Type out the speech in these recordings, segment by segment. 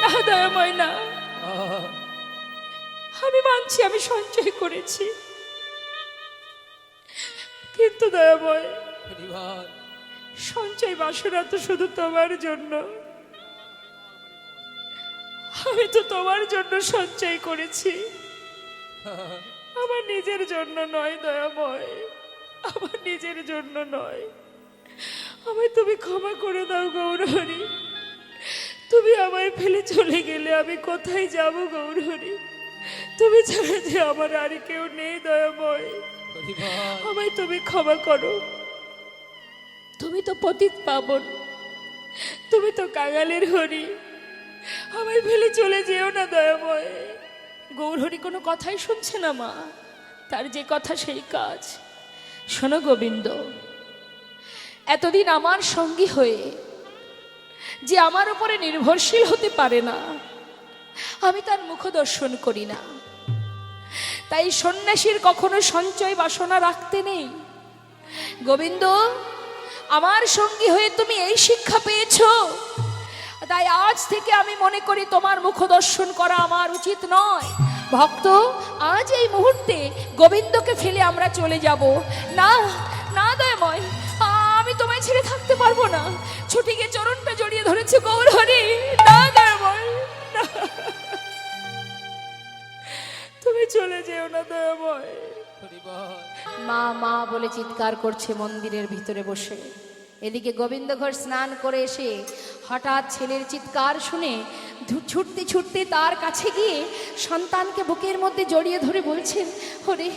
না দয়াময় না, আমি মানছি আমি সঞ্চয় করেছি, কিন্তু দয়াময় সঞ্চয় বাসনা তো শুধু তোমার জন্য। আমি তো তোমার জন্য সঞ্চয় করেছি, আমার নিজের জন্য নয় দয়াময়, আমার নিজের জন্য নয়। আমায় তুমি ক্ষমা করে দাও গৌরহরি, তুমি আমায় ফেলে চলে গেলে আমি কোথায় যাব গৌরহরি? তুমি ছাড়া যে আমার আর কেউ নেই দয়াময়, আমায় তুমি ক্ষমা করো। তুমি তো পতিত পাবন, তুমি তো কাঙালের হরি, আমায় ফেলে চলে যেও না দয়াময়। গৌরহরি কোনো কথাই শুনছে না মা, তার যে কথা সেই কাজ। শোনো গোবিন্দ, এতদিন আমার সঙ্গী হয়ে যে আমার উপরে নির্ভরশীল হতে পারে না, আমি তার মুখ দর্শন করি না। তাই সন্ন্যাসীর কখনো সঞ্চয় বাসনা রাখতে নেই। গোবিন্দ, আমার সঙ্গী হয়ে তুমি এই শিক্ষা পেয়েছো, তাই আজ থেকে আমি মনে করি তোমার মুখ দর্শন করা আমার উচিত নয়। ভক্ত, আজ এই মুহূর্তে গোবিন্দকে ফেলে আমরা চলে যাব না। না দয়াময়, আমি তোমায় ছেড়ে থাকতে পারবো না। ছুটি গিয়ে চরণটা জড়িয়ে ধরেছে গৌরহরি। না দয়াময়, না, তুমি চলে যেও না দয়াময়। মা মা বলে চিৎকার করছে মন্দিরের ভিতরে বসে। এদিকে গোবিন্দ ঘর স্নান করে এসে হঠাৎ ছেলের চিৎকার শুনে ছুটতে ছুটতে তার কাছে গিয়ে সন্তানকে বুকের মধ্যে জড়িয়ে ধরে বলছেন, ওরে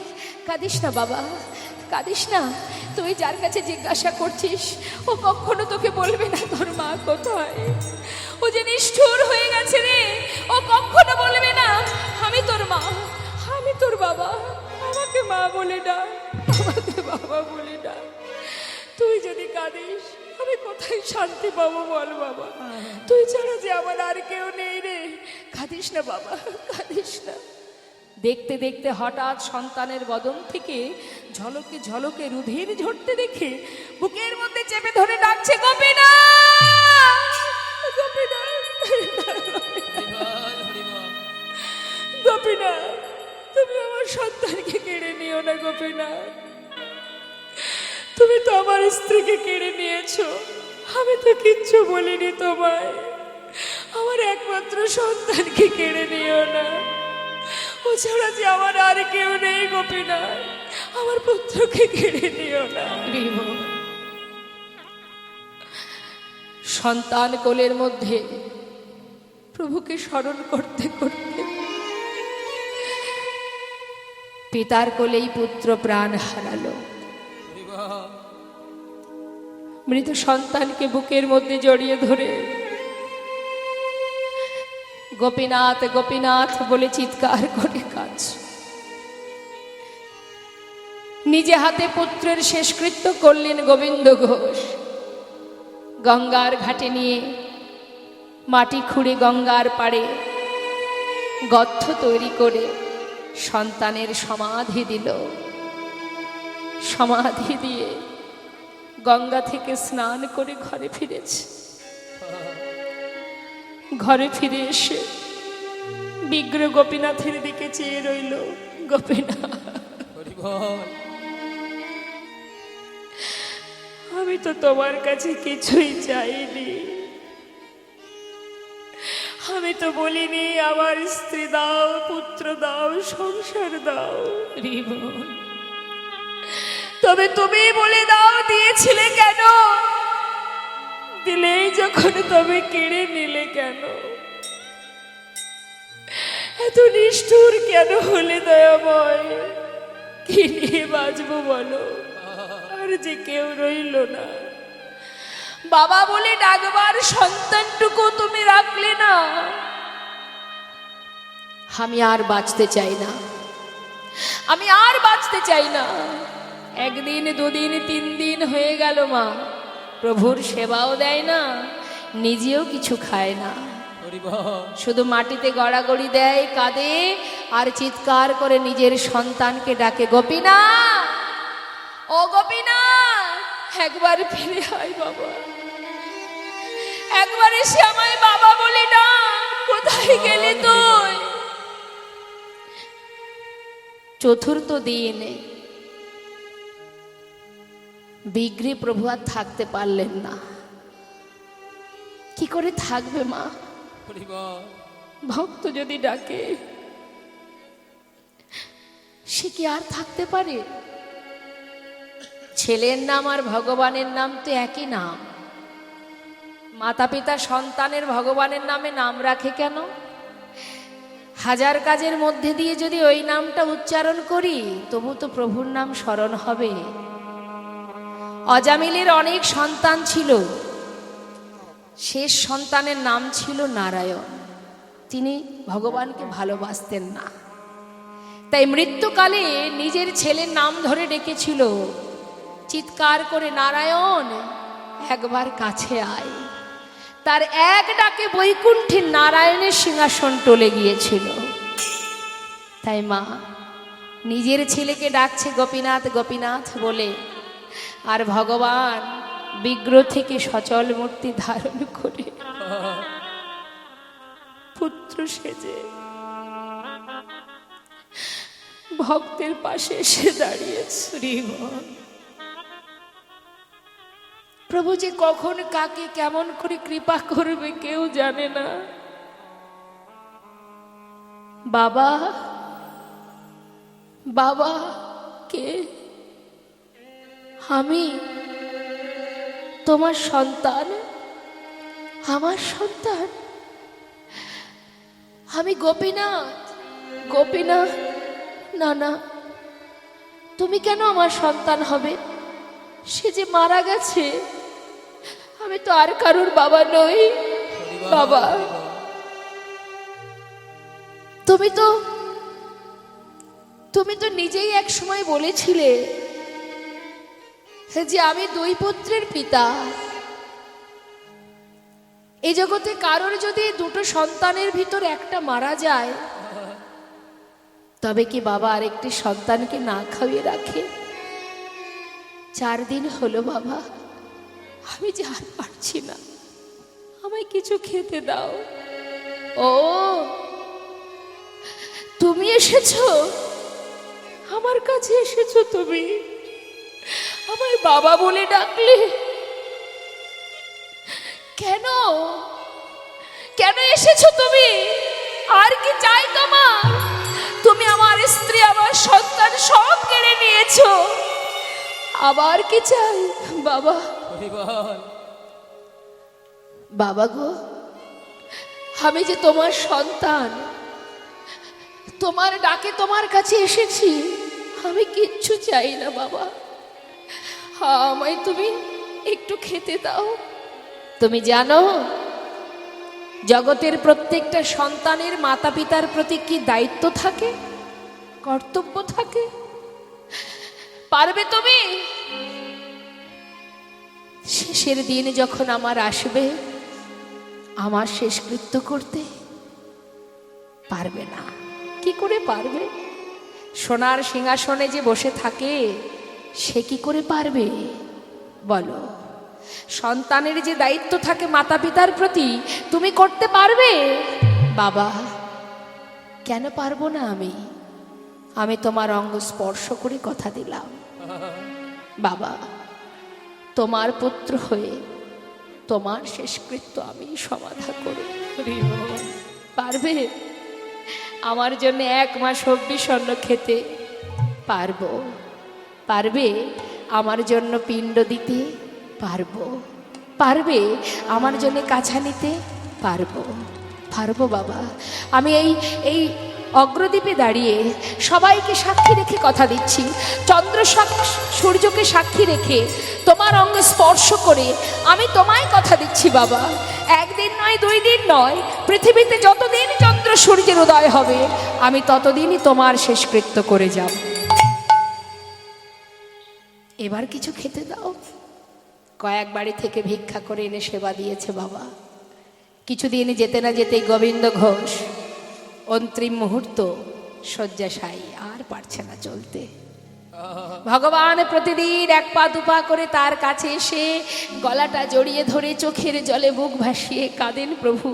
কাঁদিস না বাবা, কাঁদিস না। তুই যার কাছে জিজ্ঞাসা করছিস ও কখনো তোকে বলবে না তোর মা কোথায়। ও যে নিষ্ঠুর হয়ে গেছে রে, ও কখনো বলবে না আমি তোর মা, আমি তোর বাবা। আমাকে মা বলে ডাক, আমাকে বাবা বলে ডাক। তুই যদি কাঁদিস আমি কোথায় শান্তি পাবো বল বাবা? তুই ছাড়া যে আমার আর কেউ নেই রে। কাঁদিস না বাবা, কাঁদিস না। দেখতে দেখতে হঠাৎ সন্তানের বদন থেকে ঝলকে ঝলকে রুধির ঝরতে দেখে বুকের মধ্যে চেপে ধরে ডাকছে, গোপীনা, গোপীনা, গোপীনা, তুমি আমার সন্তানকে কেড়ে নিও না গোপীনা। তুমি তো আমার স্ত্রীকে কেড়ে নিয়েছো, আমি তো কিচ্ছু বলিনি তোমায়। আমার একমাত্র সন্তানকে কেড়ে নিও না, ও ছাড়া যে আমার আর কেউ নেই গোপীনা। আমার পুত্রকে কেড়ে নিও না। সন্তান কোলের মধ্যে প্রভুকে স্মরণ করতে করতে পিতার কোলেই পুত্র প্রাণ হারালো। মৃত সন্তানকে বুকের মধ্যে জড়িয়ে ধরে গোপীনাথ গোপীনাথ বলে চিৎকার করে কাজ। নিজে হাতে পুত্রের শেষকৃত্য করলেন গোবিন্দ ঘোষ। গঙ্গার ঘাটে নিয়ে মাটি খুঁড়ে গঙ্গার পাড়ে গর্ত তৈরি করে সন্তানের সমাধি দিল। সমাধি দিয়ে গঙ্গা থেকে স্নান করে ঘরে ফিরেছে। ঘরে ফিরে এসে বিগ্র গোপীনাথের দিকে চেয়ে রইল। গোপীনাথ, আমি তো তোমার কাছে কিছুই চাইনি, আমি তো বলিনি আমার স্ত্রী দাও, পুত্র দাও, সংসার দাও। তবে তুমি বলে দাও দিয়েছিলে কেন? দিলেই যখন তবে কেড়ে নিলে কেন? এত নিষ্ঠুর কেন হলে দয়াময়? কি নিয়ে বাঁচবো বলো? আর যে কেউ রইল না। বাবা বলে ডাকবার সন্তানটুকু তুমি রাখলে না। আমি আর বাঁচতে চাই না, আমি আর বাঁচতে চাই না। একদিন দুদিন তিন দিন হয়ে গেল মা, প্রভুর সেবাও দেয় না, নিজেও কিছু খায় না, শুধু মাটিতে গড়াগড়ি দেয়, কাঁদে আর চিৎকার করে নিজের সন্তানকে ডাকে, গোপীনা, ও গোপীনা, একবার ফিরে আয় বাবা, একবার এসে আমায় বাবা বলে ডাক। চতুর্থ দিন বিগ্রহে প্রভু আর থাকতে পারলেন না। কি করে থাকবে মা? ভক্ত যদি ডাকে সে কি আর থাকতে পারে? ছেলের নাম আর ভগবানের নাম তো একই নাম। মাতা পিতা সন্তানের ভগবানের নামে নাম রাখে কেন? হাজার কাজের মধ্যে দিয়ে যদি ওই নামটা উচ্চারণ করি তবু তো প্রভুর নাম স্মরণ হবে। অজামিলের অনেক সন্তান ছিল, শেষ সন্তানের নাম ছিল নারায়ণ। তিনি ভগবানকে ভালোবাসতেন না, তাই মৃত্যুকালে নিজের ছেলের নাম ধরে ডেকেছিল, চিৎকার করে, নারায়ণ একবার কাছে আয়। তার এক ডাকে বৈকুণ্ঠে নারায়ণের সিংহাসন টলে গিয়েছিল। তাই মা নিজের ছেলেকে ডাকছে গোপীনাথ গোপীনাথ বলে, আর ভগবান বিগ্রহ থেকে সচল মূর্তি ধারণ করে পুত্র সেজে ভক্তের পাশে এসে দাঁড়িয়েছে। প্রভু যে কখন কাকে কেমন করে কৃপা করবে কেউ জানে না। বাবা, বাবা কে? আমি তোমার সন্তান, আমার সন্তান। আমি গোপীনাথ। গোপীনাথ? না না, তুমি কেন আমার সন্তান হবে? সে যে মারা গেছে। আমি তো আর কারোর বাবা নই। বাবা, তুমি তো নিজেই এক সময় বলেছিলে যে আমি দুই পুত্রের পিতা। এই জগতে কারোর যদি দুটো সন্তানের ভিতর একটা মারা যায় তবে কি বাবা আরেকটি সন্তানকে না খাইয়ে রাখে? 4 দিন হলো বাবা, আমি যে আর পারছি না, আমায় কিছু খেতে দাও। ও, তুমি এসেছো, আমার কাছে এসেছো, তুমি আমায় বাবা বলে ডাকলে কেন? কেন এসেছো তুমি? আর কি চাই তোমার? তুমি আমার স্ত্রী, আমার সন্তান সব কেড়ে নিয়েছো, আবার কি চাই? বাবা, বাবা গো, আমি যে তোমার সন্তান, তোমার ডাকে তোমার কাছে এসেছি, আমি কিচ্ছু চাই না বাবা। আমায় তুমি একটু খেতে দাও। তুমি জানো জগতের প্রত্যেকটা সন্তানের মাতা পিতার প্রতি কি দায়িত্ব থাকে, কর্তব্য থাকে? পারবে তুমি? শেষের দিন যখন আমার আসবে, আমার শেষকৃত্য করতে পারবে না। কি করে পারবে? সোনার সিংহাসনে যে বসে থাকে সে কি করে পারবে বলো? সন্তানের যে দায়িত্ব থাকে মাতা পিতার প্রতি, তুমি করতে পারবে? বাবা, কেন পারবো না? আমি তোমার অঙ্গ স্পর্শ করে কথা দিলাম, বাবা তোমার পুত্র হয়ে তোমার শেষকৃত্য আমি সমাধা করি। পারবে? আমার জন্য 1 মাস হব্বি স্বর্ণ খেতে পারবো? পারবে আমার জন্য পিণ্ড দিতে? পারবো। পারবে আমার জন্য কাছা নিতে? পারবো। পারবো বাবা। আমি এই অগ্রদ্বীপে দাঁড়িয়ে সবাইকে সাক্ষী রেখে কথা দিচ্ছি, চন্দ্র সূর্যকে সাক্ষী রেখে তোমার অঙ্গ স্পর্শ করে আমি তোমায় কথা দিচ্ছি বাবা। 1 দিন নয়, 2 দিন নয়, পৃথিবীতে যতদিন চন্দ্র সূর্যের উদয় হবে আমি ততদিনই তোমার শেষকৃত্য করে যাব। এবার কিছু খেতে দাও। কয়েক বাড়ি থেকে ভিক্ষা করে এনে সেবা দিয়েছে বাবা। কিছুদিন যেতে না যেতেই গোবিন্দ ঘোষ অন্তিম মুহূর্ত শয্যাশায়ী, আর পারছে না চলতে। ভগবান প্রতিদিন 1 পা 2 পা করে তার কাছে এসে গলাটা জড়িয়ে ধরে চোখের জলে বুক ভাসিয়ে কাঁদেন প্রভু।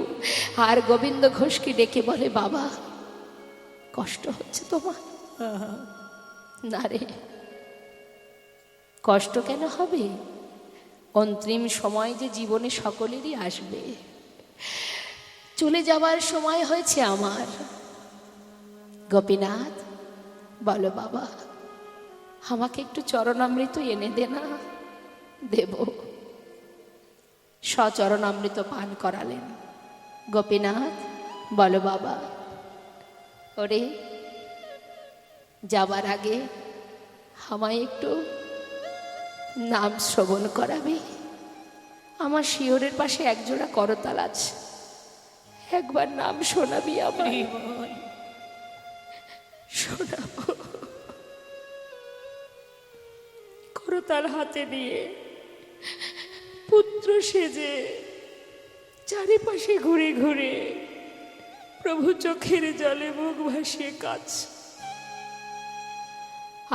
আর গোবিন্দ ঘোষকে ডেকে বলে, বাবা কষ্ট হচ্ছে তোমার? না রে, কষ্ট কেন হবে? অন্তিম সময় যে জীবনে সকলেরই আসবে। চলে যাবার সময় হয়েছে আমার। গোপীনাথ, বলো বাবা, আমাকে একটু চরণামৃত এনে দে না। দেব। সচরণামৃত পান করালেন। গোপীনাথ, বলো বাবা, ওরে যাবার আগে আমায় একটু নাম শ্রবণ করাবে। আমার শিয়রের পাশে একজোড়া করতাল আছে, একবার নাম শোনাবি আমায়? শোনাবো। করতাল হাতে নিয়ে পুত্র সেজে চারিপাশে ঘুরে ঘুরে প্রভু চোখের জলে মুখ ভাসিয়ে কাজ,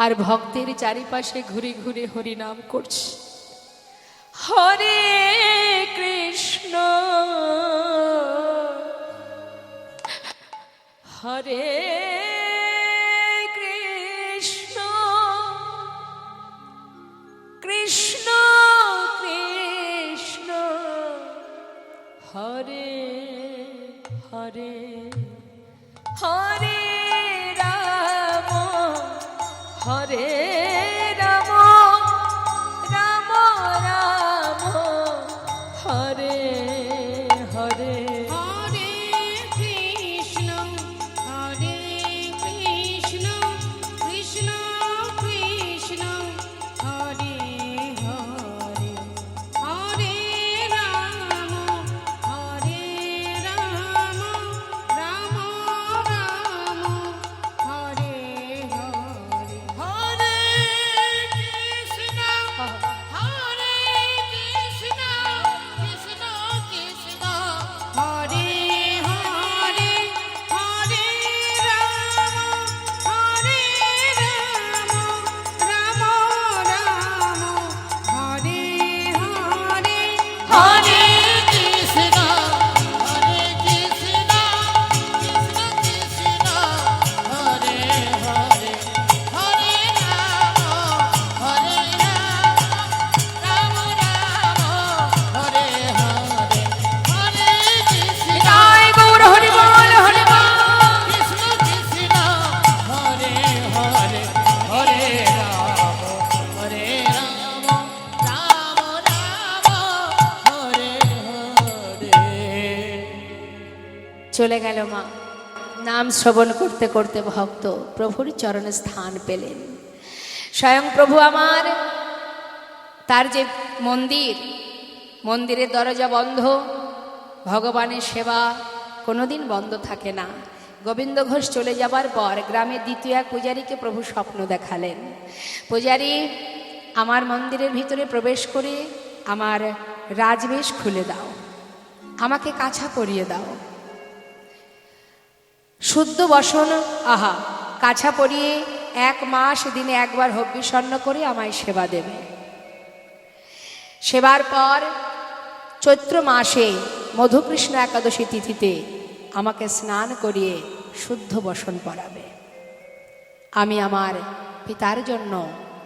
আর ভক্তের চারিপাশে ঘুরে ঘুরে হরিনাম করছে। হরে কৃষ্ণ হরে কৃষ্ণ কৃষ্ণ কৃষ্ণ হরে হরে, হরে রাম হরে রাম রাম রাম হরে হরে। হরে কৃষ্ণ কৃষ্ণ কৃষ্ণ কৃষ্ণ হরে হরে, হরে রাম রাম রাম হরে হরে। হরে কৃষ্ণ কৃষ্ণ কৃষ্ণ কৃষ্ণ হরে হরে, হরে রাম রাম রাম হরে হরে। হরে কৃষ্ণ কৃষ্ণ কৃষ্ণ কৃষ্ণ হরে হরে, হরে রাম রাম রাম হরে হরে। হরে কৃষ্ণ জয় গৌর হরি বল, হরি বল। কৃষ্ণ কৃষ্ণ হরে হরে, হরে রাম রাম রাম হরে হরে। চলে গেল মা। নাম শ্রবণ করতে করতে ভক্ত প্রভুর চরণে স্থান পেলেন। স্বয়ং প্রভু আমার, তার যে মন্দিরের দরজা বন্ধ, ভগবানের সেবা কোনোদিন বন্ধ থাকে না। গোবিন্দ ঘোষ চলে যাবার পর গ্রামের দ্বিতীয় এক পূজারীকে প্রভু স্বপ্ন দেখালেন। পূজারী, আমার মন্দিরের ভিতরে প্রবেশ করে আমার রাজবেশ খুলে দাও, আমাকে কাছা পরিয়ে দাও, শুদ্ধ বসন কাছা পরিয়ে 1 মাস দিনে একবার হব্বিষণ্ণ করে আমায় সেবা দেবে। সেবার পর চৈত্র মাসে মধুকৃষ্ণ একাদশী তিথিতে আমাকে স্নান করিয়ে শুদ্ধ বসন পরাবে। আমি আমার পিতার জন্য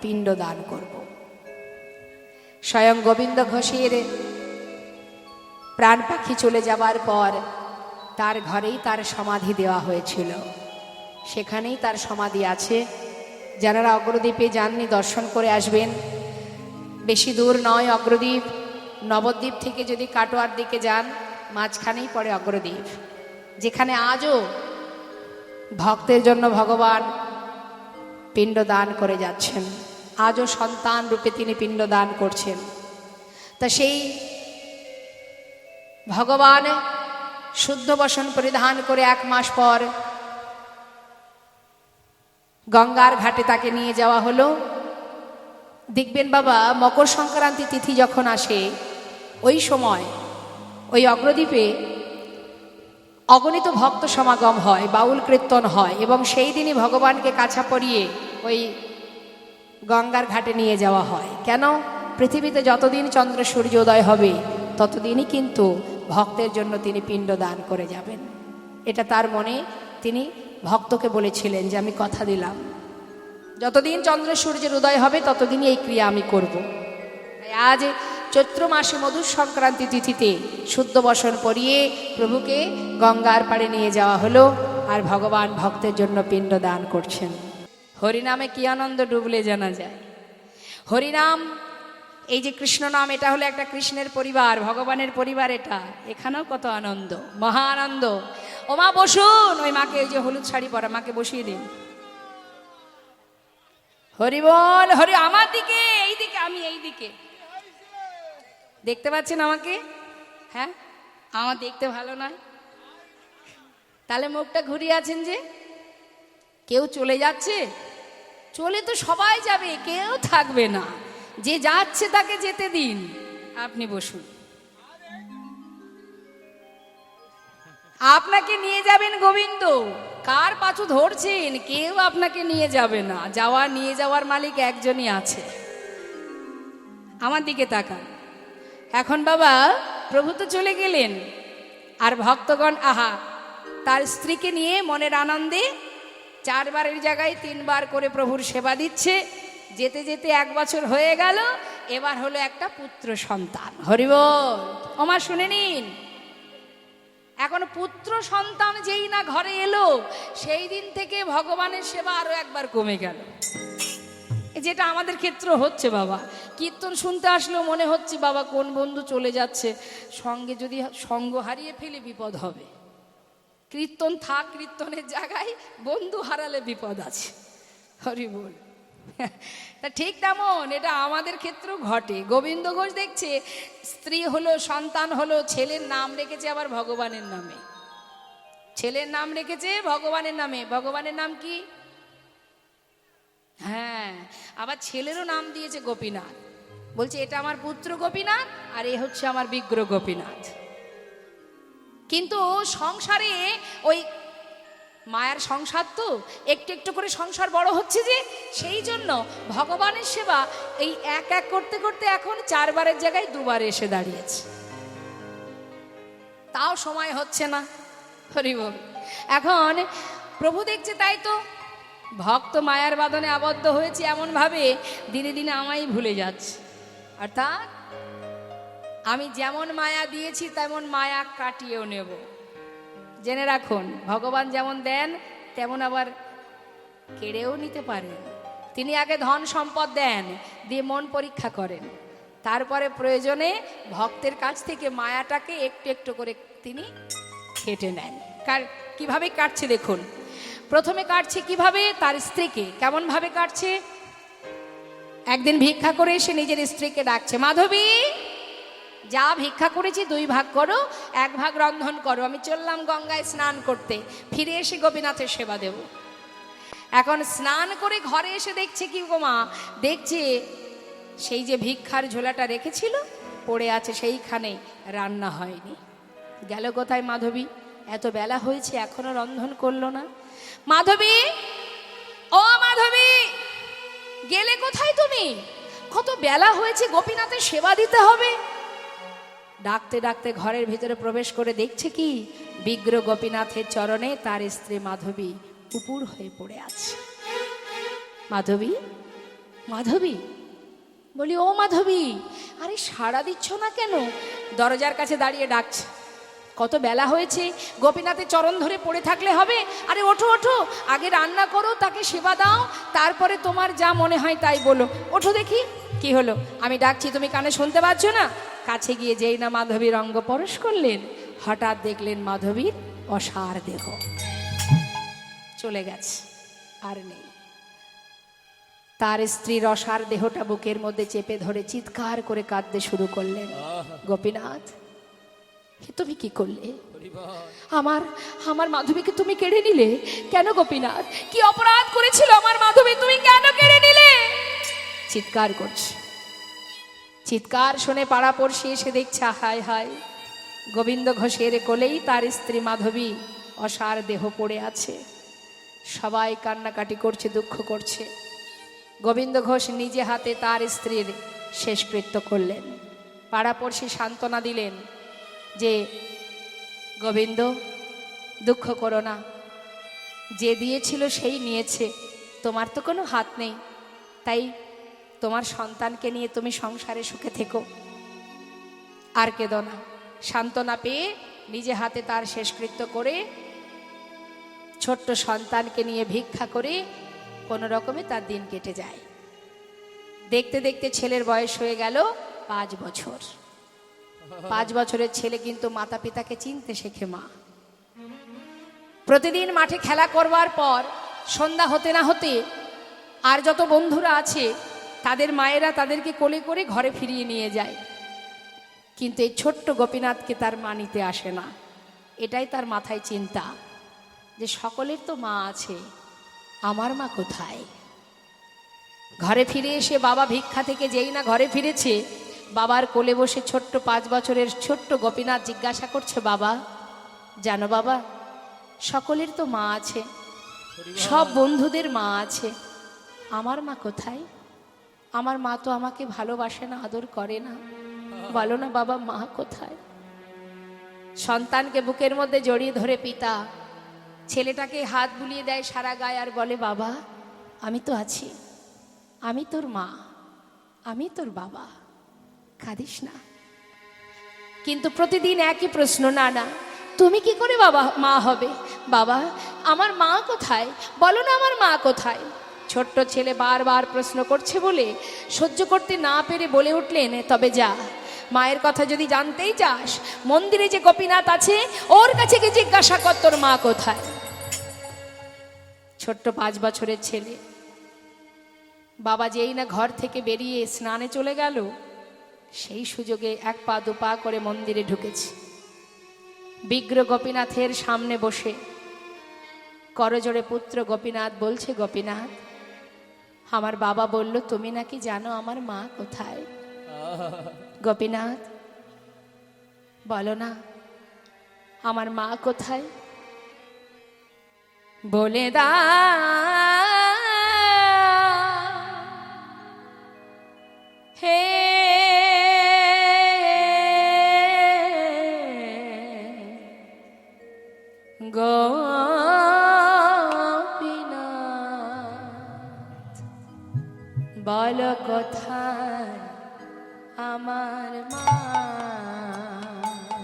পিণ্ড দান করব। স্বয়ং গোবিন্দ ঘোষের প্রাণ পাখি চলে যাবার পর তার ঘরেই তার সমাধি দেওয়া হয়েছিল। সেখানেই তার সমাধি আছে। যারা অগ্রদ্বীপে যাননি দর্শন করে আসবেন। বেশি দূর নয় অগ্রদ্বীপ। নবদ্বীপ থেকে যদি কাটোয়ার দিকে যান, মাঝখানেই পড়ে অগ্রদ্বীপ, যেখানে আজও ভক্তের জন্য ভগবান পিণ্ড দান করে যাচ্ছেন। আজও সন্তান রূপে তিনি পিণ্ড দান করছেন। তা সেই ভগবান শুদ্ধ বসন পরিধান করে 1 মাস পর গঙ্গার ঘাটে তাকে নিয়ে যাওয়া হলো। দেখবেন বাবা, মকর সংক্রান্তি তিথি যখন আসে, ওই সময় ওই অগ্রদ্বীপে অগণিত ভক্ত সমাগম হয়, বাউল কীর্তন হয়, এবং সেই দিনই ভগবানকে কাছা পরিয়ে ওই গঙ্গার ঘাটে নিয়ে যাওয়া হয়। কেন? পৃথিবীতে যতদিন চন্দ্র সূর্যোদয় হবে ততদিনই কিন্তু ভক্তের জন্য তিনি পিণ্ড দান করে যাবেন। এটা তার মনে তিনি ভক্তকে বলেছিলেন যে আমি কথা দিলাম যতদিন চন্দ্র সূর্যের উদয় হবে ততদিনই এই ক্রিয়া আমি করব। তাই আজ চৈত্র মাসে মধুর সংক্রান্তি তিথিতে শুদ্ধ বসন পরিয়ে প্রভুকে গঙ্গার পাড়ে নিয়ে যাওয়া হলো, আর ভগবান ভক্তের জন্য পিণ্ড দান করছেন। হরিনামে কি আনন্দ ডুবলে জানা যায়। হরিনাম, এই যে কৃষ্ণ নাম, এটা হলো একটা কৃষ্ণের পরিবার, ভগবানের পরিবার। এটা এখানেও কত আনন্দ, মহা আনন্দ। ও মা বসুন, ওই মাকে, ওই যে হলুদ শাড়ি পরা মাকে বসিয়ে দিন। হরি বল, হরি। আমার দিকে, এই দিকে, আমি এই দিকে। দেখতে পাচ্ছেন আমাকে? হ্যাঁ, আমার দেখতে ভালো নয়? তাহলে মুখটা ঘুরিয়ে আছেন যে? কেউ চলে যাচ্ছে? চলে তো সবাই যাবে, কেউ থাকবে না। যে যাচ্ছে তাকে যেতে দিন, আপনি বসুন। আপনাকে নিয়ে যাবেন গোবিন্দ। কার পাছু ধরছেন? কেউ আপনাকে নিয়ে যাবে না। নিয়ে যাওয়ার মালিক একজনই আছে। আমার দিকে তাকান। এখন বাবা, প্রভু তো চলে গেলেন, আর ভক্তগণ আহা তার স্ত্রীকে নিয়ে মনের আনন্দে 4 বারের জায়গায় 3 বার করে প্রভুর সেবা দিচ্ছে। যেতে যেতে 1 বছর হয়ে গেল, এবার হলো একটা পুত্র সন্তান। হরিবল। ওমা শুনে নিন, এখন পুত্র সন্তান যেই না ঘরে এলো, সেই দিন থেকে ভগবানের সেবা আরো 1 বার কমে গেল। যেটা আমাদের ক্ষেত্রে হচ্ছে বাবা। কীর্তন শুনতে আসলেও মনে হচ্ছে বাবা কোন বন্ধু চলে যাচ্ছে, সঙ্গে যদি সঙ্গ হারিয়ে ফেলে বিপদ হবে। কীর্তন থাক, কীর্তনের জায়গায় বন্ধু হারালে বিপদ আছে। হরি বল। তা ঠিক তেমন এটা আমাদের ক্ষেত্রেও ঘটে। গোবিন্দ ঘোষ দেখছে স্ত্রী হলো, সন্তান হলো, ছেলের নাম রেখেছে আবার ভগবানের নামে। ছেলের নাম রেখেছে ভগবানের নামে। ভগবানের নাম কি? হ্যাঁ, আবার ছেলেরও নাম দিয়েছে গোপীনাথ। বলছে এটা আমার পুত্র গোপীনাথ, আর এ হচ্ছে আমার বিগ্রহ গোপীনাথ। কিন্তু সংসারে ওই মায়ার সংসার তো একটু একটু করে সংসার বড় হচ্ছে, যে সেই জন্য ভগবানের সেবা এই এক এক করতে করতে এখন 4 বারের জায়গায় 2 বার এসে দাঁড়িয়েছে। তাও সময় হচ্ছে না। হরি বল। এখন প্রভু দেখছে, তাই তো ভক্ত মায়ার বাঁধনে আবদ্ধ হয়েছে, এমন ভাবে দিনে দিনে আমায় ভুলে যাচ্ছে। অর্থাৎ আমি যেমন মায়া দিয়েছি তেমন মায়া কাটিয়েও নেব। জেনে রাখুন, ভগবান যেমন দেন তেমন আবার কেড়েও নিতে পারেন। তিনি আগে ধন সম্পদ দেন, দিয়ে মন পরীক্ষা করেন, তারপরে প্রয়োজনে ভক্তের কাছ থেকে মায়াটাকে একটু একটু করে তিনি কেটে নেন। কিভাবে কাটছে দেখুন। প্রথমে কাটছে কিভাবে? তার স্ত্রীকে। কেমন ভাবে কাটছে? একদিন ভিক্ষা করে এসে নিজের স্ত্রীকে ডাকছে, মাধবী যা ভিক্ষা করেছি 2 ভাগ করো, 1 ভাগ রন্ধন করো। আমি চললাম গঙ্গায় স্নান করতে, ফিরে এসে গোপীনাথের সেবা দেব। এখন স্নান করে ঘরে এসে দেখছে কি গো মা? দেখছে সেই যে ভিক্ষার ঝোলাটা রেখেছিল পড়ে আছে, সেইখানে রান্না হয়নি। গেল কোথায় মাধবী? এত বেলা হয়েছে এখনো রন্ধন করলো না। মাধবী, ও মাধবী, গেলে কোথায় তুমি? কত বেলা হয়েছে, গোপীনাথের সেবা দিতে হবে। ডাকতে ডাকতে ঘরের ভিতরে প্রবেশ করে দেখছে কি, বিগ্রহ গোপীনাথের চরণে তার স্ত্রী মাধবী উপুর হয়ে পড়ে আছে। মাধবী, মাধবী, বলি ও মাধবী, আরে সাড়া দিচ্ছ না কেন? দরজার কাছে দাঁড়িয়ে ডাকছে। কত বেলা হয়েছে, গোপীনাথের চরণ ধরে পড়ে থাকলে হবে? আরে ওঠো ওঠো, আগে রান্না করো, তাকে সেবা দাও, তারপরে তোমার যা মনে হয় তাই বলো। ওঠো দেখি কি হলো, আমি ডাকছি তুমি কানে শুনতে পাচ্ছ না? কাছে গিয়ে যেই না মাধবীর অঙ্গ পরশ করলেন, হঠাৎ দেখলেন মাধবীর অসার দেহ চলে গেছে, আর নেই। তার স্ত্রীর অসার দেহটা বুকের মধ্যে চেপে ধরে চিৎকার করে কাঁদতে শুরু করলেন, গোপীনাথ তুমি কি করলে? আমার আমার মাধবীকে তুমি কেড়ে নিলে কেন গোপীনাথ? কি অপরাধ করেছিল আমার মাধবী, তুমি কেন কেড়ে নিলে? চিৎকার করছে। চিৎকার শুনে পাড়াপড়শি এসে দেখছে, হায় হায়, গোবিন্দ ঘোষের কোলেই তার স্ত্রী মাধবী অসার দেহ পড়ে আছে। সবাই কান্নাকাটি করছে, দুঃখ করছে। গোবিন্দ ঘোষ নিজে হাতে তার স্ত্রীর শেষকৃত্য করলেন। পাড়াপড়শি সান্ত্বনা দিলেন যে গোবিন্দ দুঃখ করো না, যে দিয়েছিল সেই নিয়েছে, তোমার তো কোনো হাত নেই, তাই তোমার সন্তানকে নিয়ে তুমি সংসারে সুখে থেকো, আর কেঁদো না। সান্ত্বনা পেয়ে নিজে হাতে তার শেষকৃত্য করে ছোট্ট সন্তানকে নিয়ে ভিক্ষা করে কোনো রকমে তার দিন কেটে যায়। দেখতে দেখতে ছেলের বয়স হয়ে গেল 5 বছর। 5 বছরের ছেলে কিন্তু মাতা পিতাকে চিনতে শেখে। মা প্রতিদিন মাঠে খেলা করবার পর সন্ধ্যা হতে না হতে আর যত বন্ধুরা আছে তাদের মায়েরা তাদেরকে কোলে করে ঘরে ফিরিয়ে নিয়ে যায়, কিন্তু এই ছোট্ট গোপীনাথকে তার মা নিতে আসে না। এটাই তার মাথায় চিন্তা যে সকলের তো মা আছে, আমার মা কোথায়। ঘরে ফিরে এসে বাবা ভিক্ষা থেকে যেই না ঘরে ফিরেছে, বাবার কোলে বসে ছোট্ট 5 বছরের ছোট্ট গোপীনাথ জিজ্ঞাসা করছে, বাবা জানো বাবা, সকলের তো মা আছে, সব বন্ধুদের মা আছে, আমার মা কোথায়? আমার মা তো আমাকে ভালোবাসে না, আদর করে না, বলো না বাবা মা কোথায়? সন্তানকে বুকের মধ্যে জড়িয়ে ধরে পিতা ছেলেটাকে হাত বুলিয়ে দেয় সারা গায়ে আর বলে, বাবা আমি তো আছি, আমি তোর মা, আমি তোর বাবা, কাঁদিস না। কিন্তু প্রতিদিন একই প্রশ্ন, না না তুমি কি করে বাবা মা হবে? বাবা আমার মা কোথায়, বলো না আমার মা কোথায়? ছোট্ট ছেলে বারবার প্রশ্ন করছে বলে সহ্য করতে না পেরে বলে উঠলেন, তবে যা, মায়ের কথা যদি জানতেই চাস, মন্দিরে যে গোপীনাথ আছে ওর কাছে গিয়ে জিজ্ঞাসা কর তোর মা কোথায়। ছোট্ট 5 বছরের ছেলে বাবা যেই না ঘর থেকে বেরিয়ে স্নানে চলে গেল, সেই সুযোগে 1 পা 2 পা করে মন্দিরে ঢুকেছে। বিগ্রহ গোপীনাথের সামনে বসে করজোড়ে পুত্র গোপীনাথ বলছে, গোপীনাথ আমার বাবা বলল তুমি নাকি জানো আমার মা কোথায়। গোপীনাথ বলো না আমার মা কোথায়, বলে দা হে গোপীনাথ, বল কোথায় আমার মা।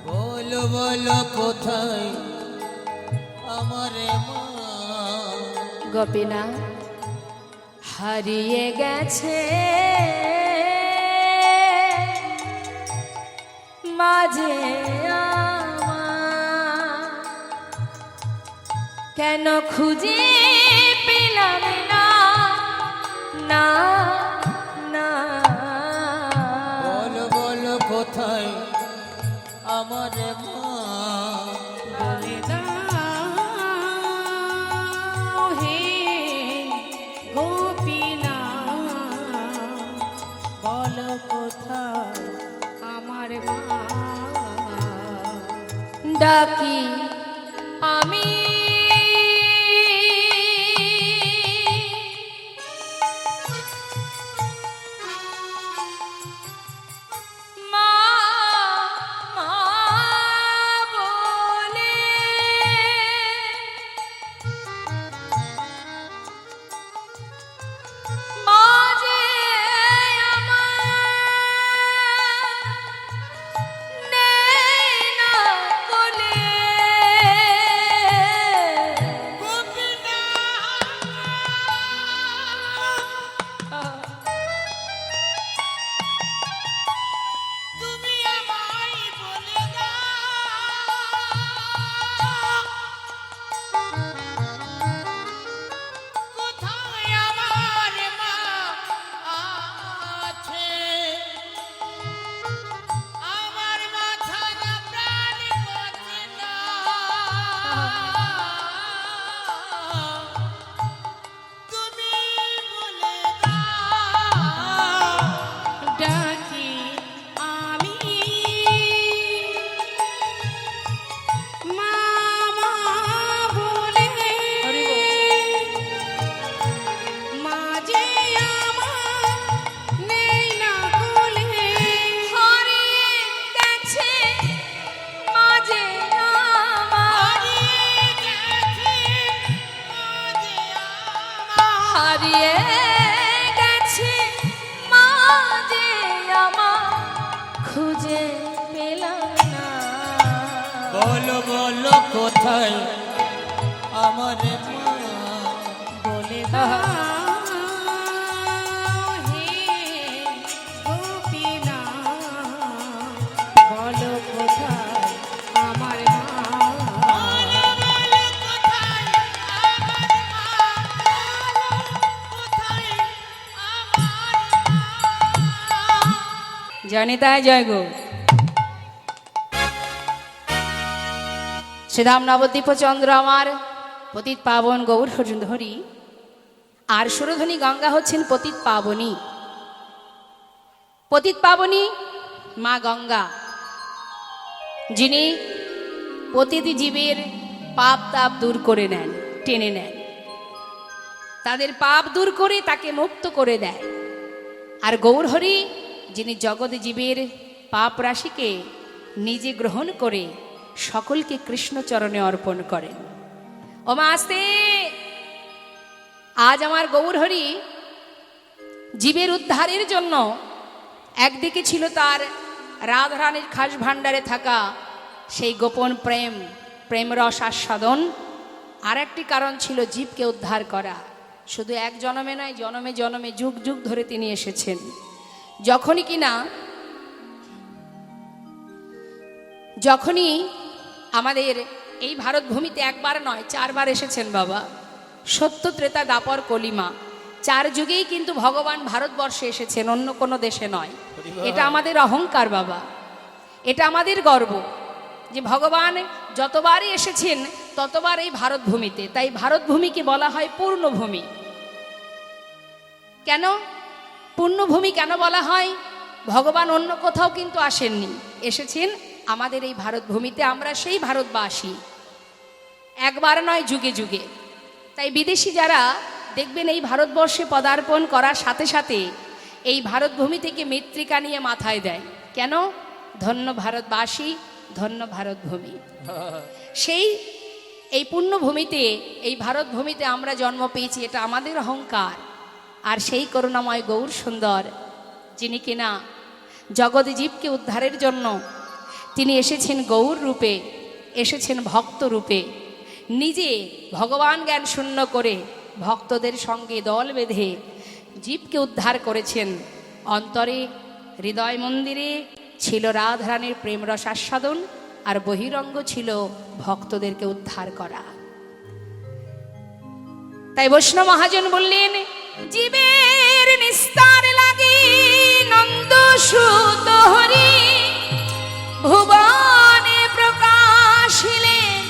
বলো বলো কোথায় আমার মা। গোপীনাথ হারিয়ে গেছে মাঝে আমার, কেন খুঁজে পেলাম না না না। বলো বলো কোথায় আমার মা। বলে দাও হে গোপীনাথ, বলো কোথায় আমার মা। ডাকি আমি হারিয়ে গেছে মা যে আমার খুঁজে পেলাম না। বলো বলো কোথায় আমার মা, বলে দাও হে গোপীনা, বলো কোথায় আমার মা। জানি তাই জয় গো। শ্রীধাম নবদ্বীপ চন্দ্র আমার পতিত পাবন গৌর হরি, আর সুরধ্বনি গঙ্গা হচ্ছেন পতিত পাবনী। পতিত পাবনী মা গঙ্গা, যিনি প্রতিটি জীবের পাপ তাপ দূর করে নেন, টেনে নেন, তাদের পাপ দূর করে তাকে মুক্ত করে দেয়। আর গৌর হরি যিনি জগৎ জীবের পাপ রাশিকে নিজে গ্রহণ করে সকলকে কৃষ্ণ চরণে অর্পণ করেন। ও মা আস্তে, আজ আমার গৌর হরি জীবের উদ্ধারের জন্য একদিকে ছিল তার রাধারানীর খাস ভাণ্ডারে থাকা সেই গোপন প্রেম, প্রেম রস আস্বাদন, আর একটি কারণ ছিল জীবকে উদ্ধার করা। শুধু এক জন্মে নয়, জন্মে জন্মে যুগ যুগ ধরে তিনি এসেছেন। যখনই আমাদের এই ভারত ভূমিতে একবার নয় 4 বার এসেছেন বাবা, সত্য ত্রেতা দাপর কলিমা, 4 যুগেই কিন্তু ভগবান ভারতবর্ষে এসেছেন, অন্য কোনো দেশে নয়। এটা আমাদের অহংকার বাবা, এটা আমাদের গর্ব যে ভগবান যতবারই এসেছেন ততবার এই ভারত ভূমিতে। তাই ভারত ভূমিকে বলা হয় পূর্ণভূমি। কেন পূর্ণভূমি কেন বলা হয়? ভগবান অন্য কোথাও কিন্তু আসেননি, এসেছেন আমাদের এই ভারত ভূমিতে। আমরা সেই ভারতবাসী, একবার নয় যুগে যুগে। তাই বিদেশি যারা দেখবেন এই ভারতবর্ষে পদার্পণ করার সাথে সাথে এই ভারত ভূমি থেকে মৃত্তিকা নিয়ে মাথায় দেয়। কেন? ধন্য ভারতবাসী, ধন্য ভারত ভূমি। সেই এই পুণ্যভূমিতে, এই ভারত ভূমিতে আমরা জন্ম পেয়েছি, এটা আমাদের অহংকার। আর সেই করুণাময় গৌর সুন্দর, যিনি কিনা জগৎ জীবকে উদ্ধারের জন্য তিনি এসেছেন গৌর রূপে, এসেছেন ভক্ত রূপে, নিজে ভগবান জ্ঞান শূন্য করে ভক্তদের সঙ্গে দল বেঁধে জীবকে উদ্ধার করেছেন। অন্তরে হৃদয় মন্দিরে ছিল রাধারানীর প্রেম রস আস্বাদন, আর বহিরঙ্গ ছিল ভক্তদেরকে উদ্ধার করা। তাই বৈষ্ণব মহাজন বললেন, জীবের নিস্তার লাগি নন্দ সুত হরি, ভুবনে প্রকাশিলেন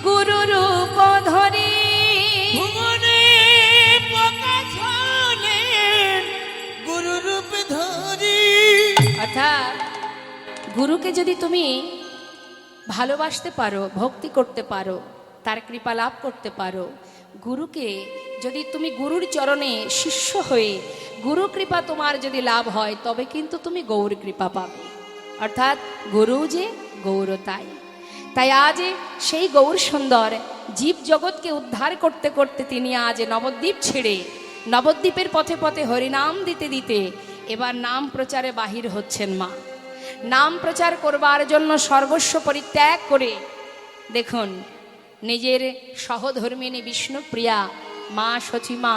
গুরু রূপ ধরি। ভুবনে প্রকাশ হলেন গুরু রূপ ধরি। অর্থাৎ গুরুকে যদি তুমি ভালোবাসতে পারো, ভক্তি করতে পারো, তার কৃপা লাভ করতে পারো, গুরুকে যদি তুমি গুরুর চরণে শিষ্য হয়ে গুরু কৃপা তোমার যদি লাভ হয়, তবে কিন্তু তুমি গৌর কৃপা পাবে। অর্থাৎ গুরু যে গৌর তাই। তাই আজ সেই গৌর সুন্দর জীব জগৎকে উদ্ধার করতে করতে তিনি আজ নবদ্বীপ ছেড়ে নবদ্বীপের পথে পথে হরিনাম দিতে দিতে এবার নাম প্রচারে বাহির হচ্ছেন মা। নাম প্রচার করবার জন্য সর্বস্ব পরিত্যাগ করে, দেখুন নিজের সহধর্মিনী বিষ্ণুপ্রিয়া মা সচিমা,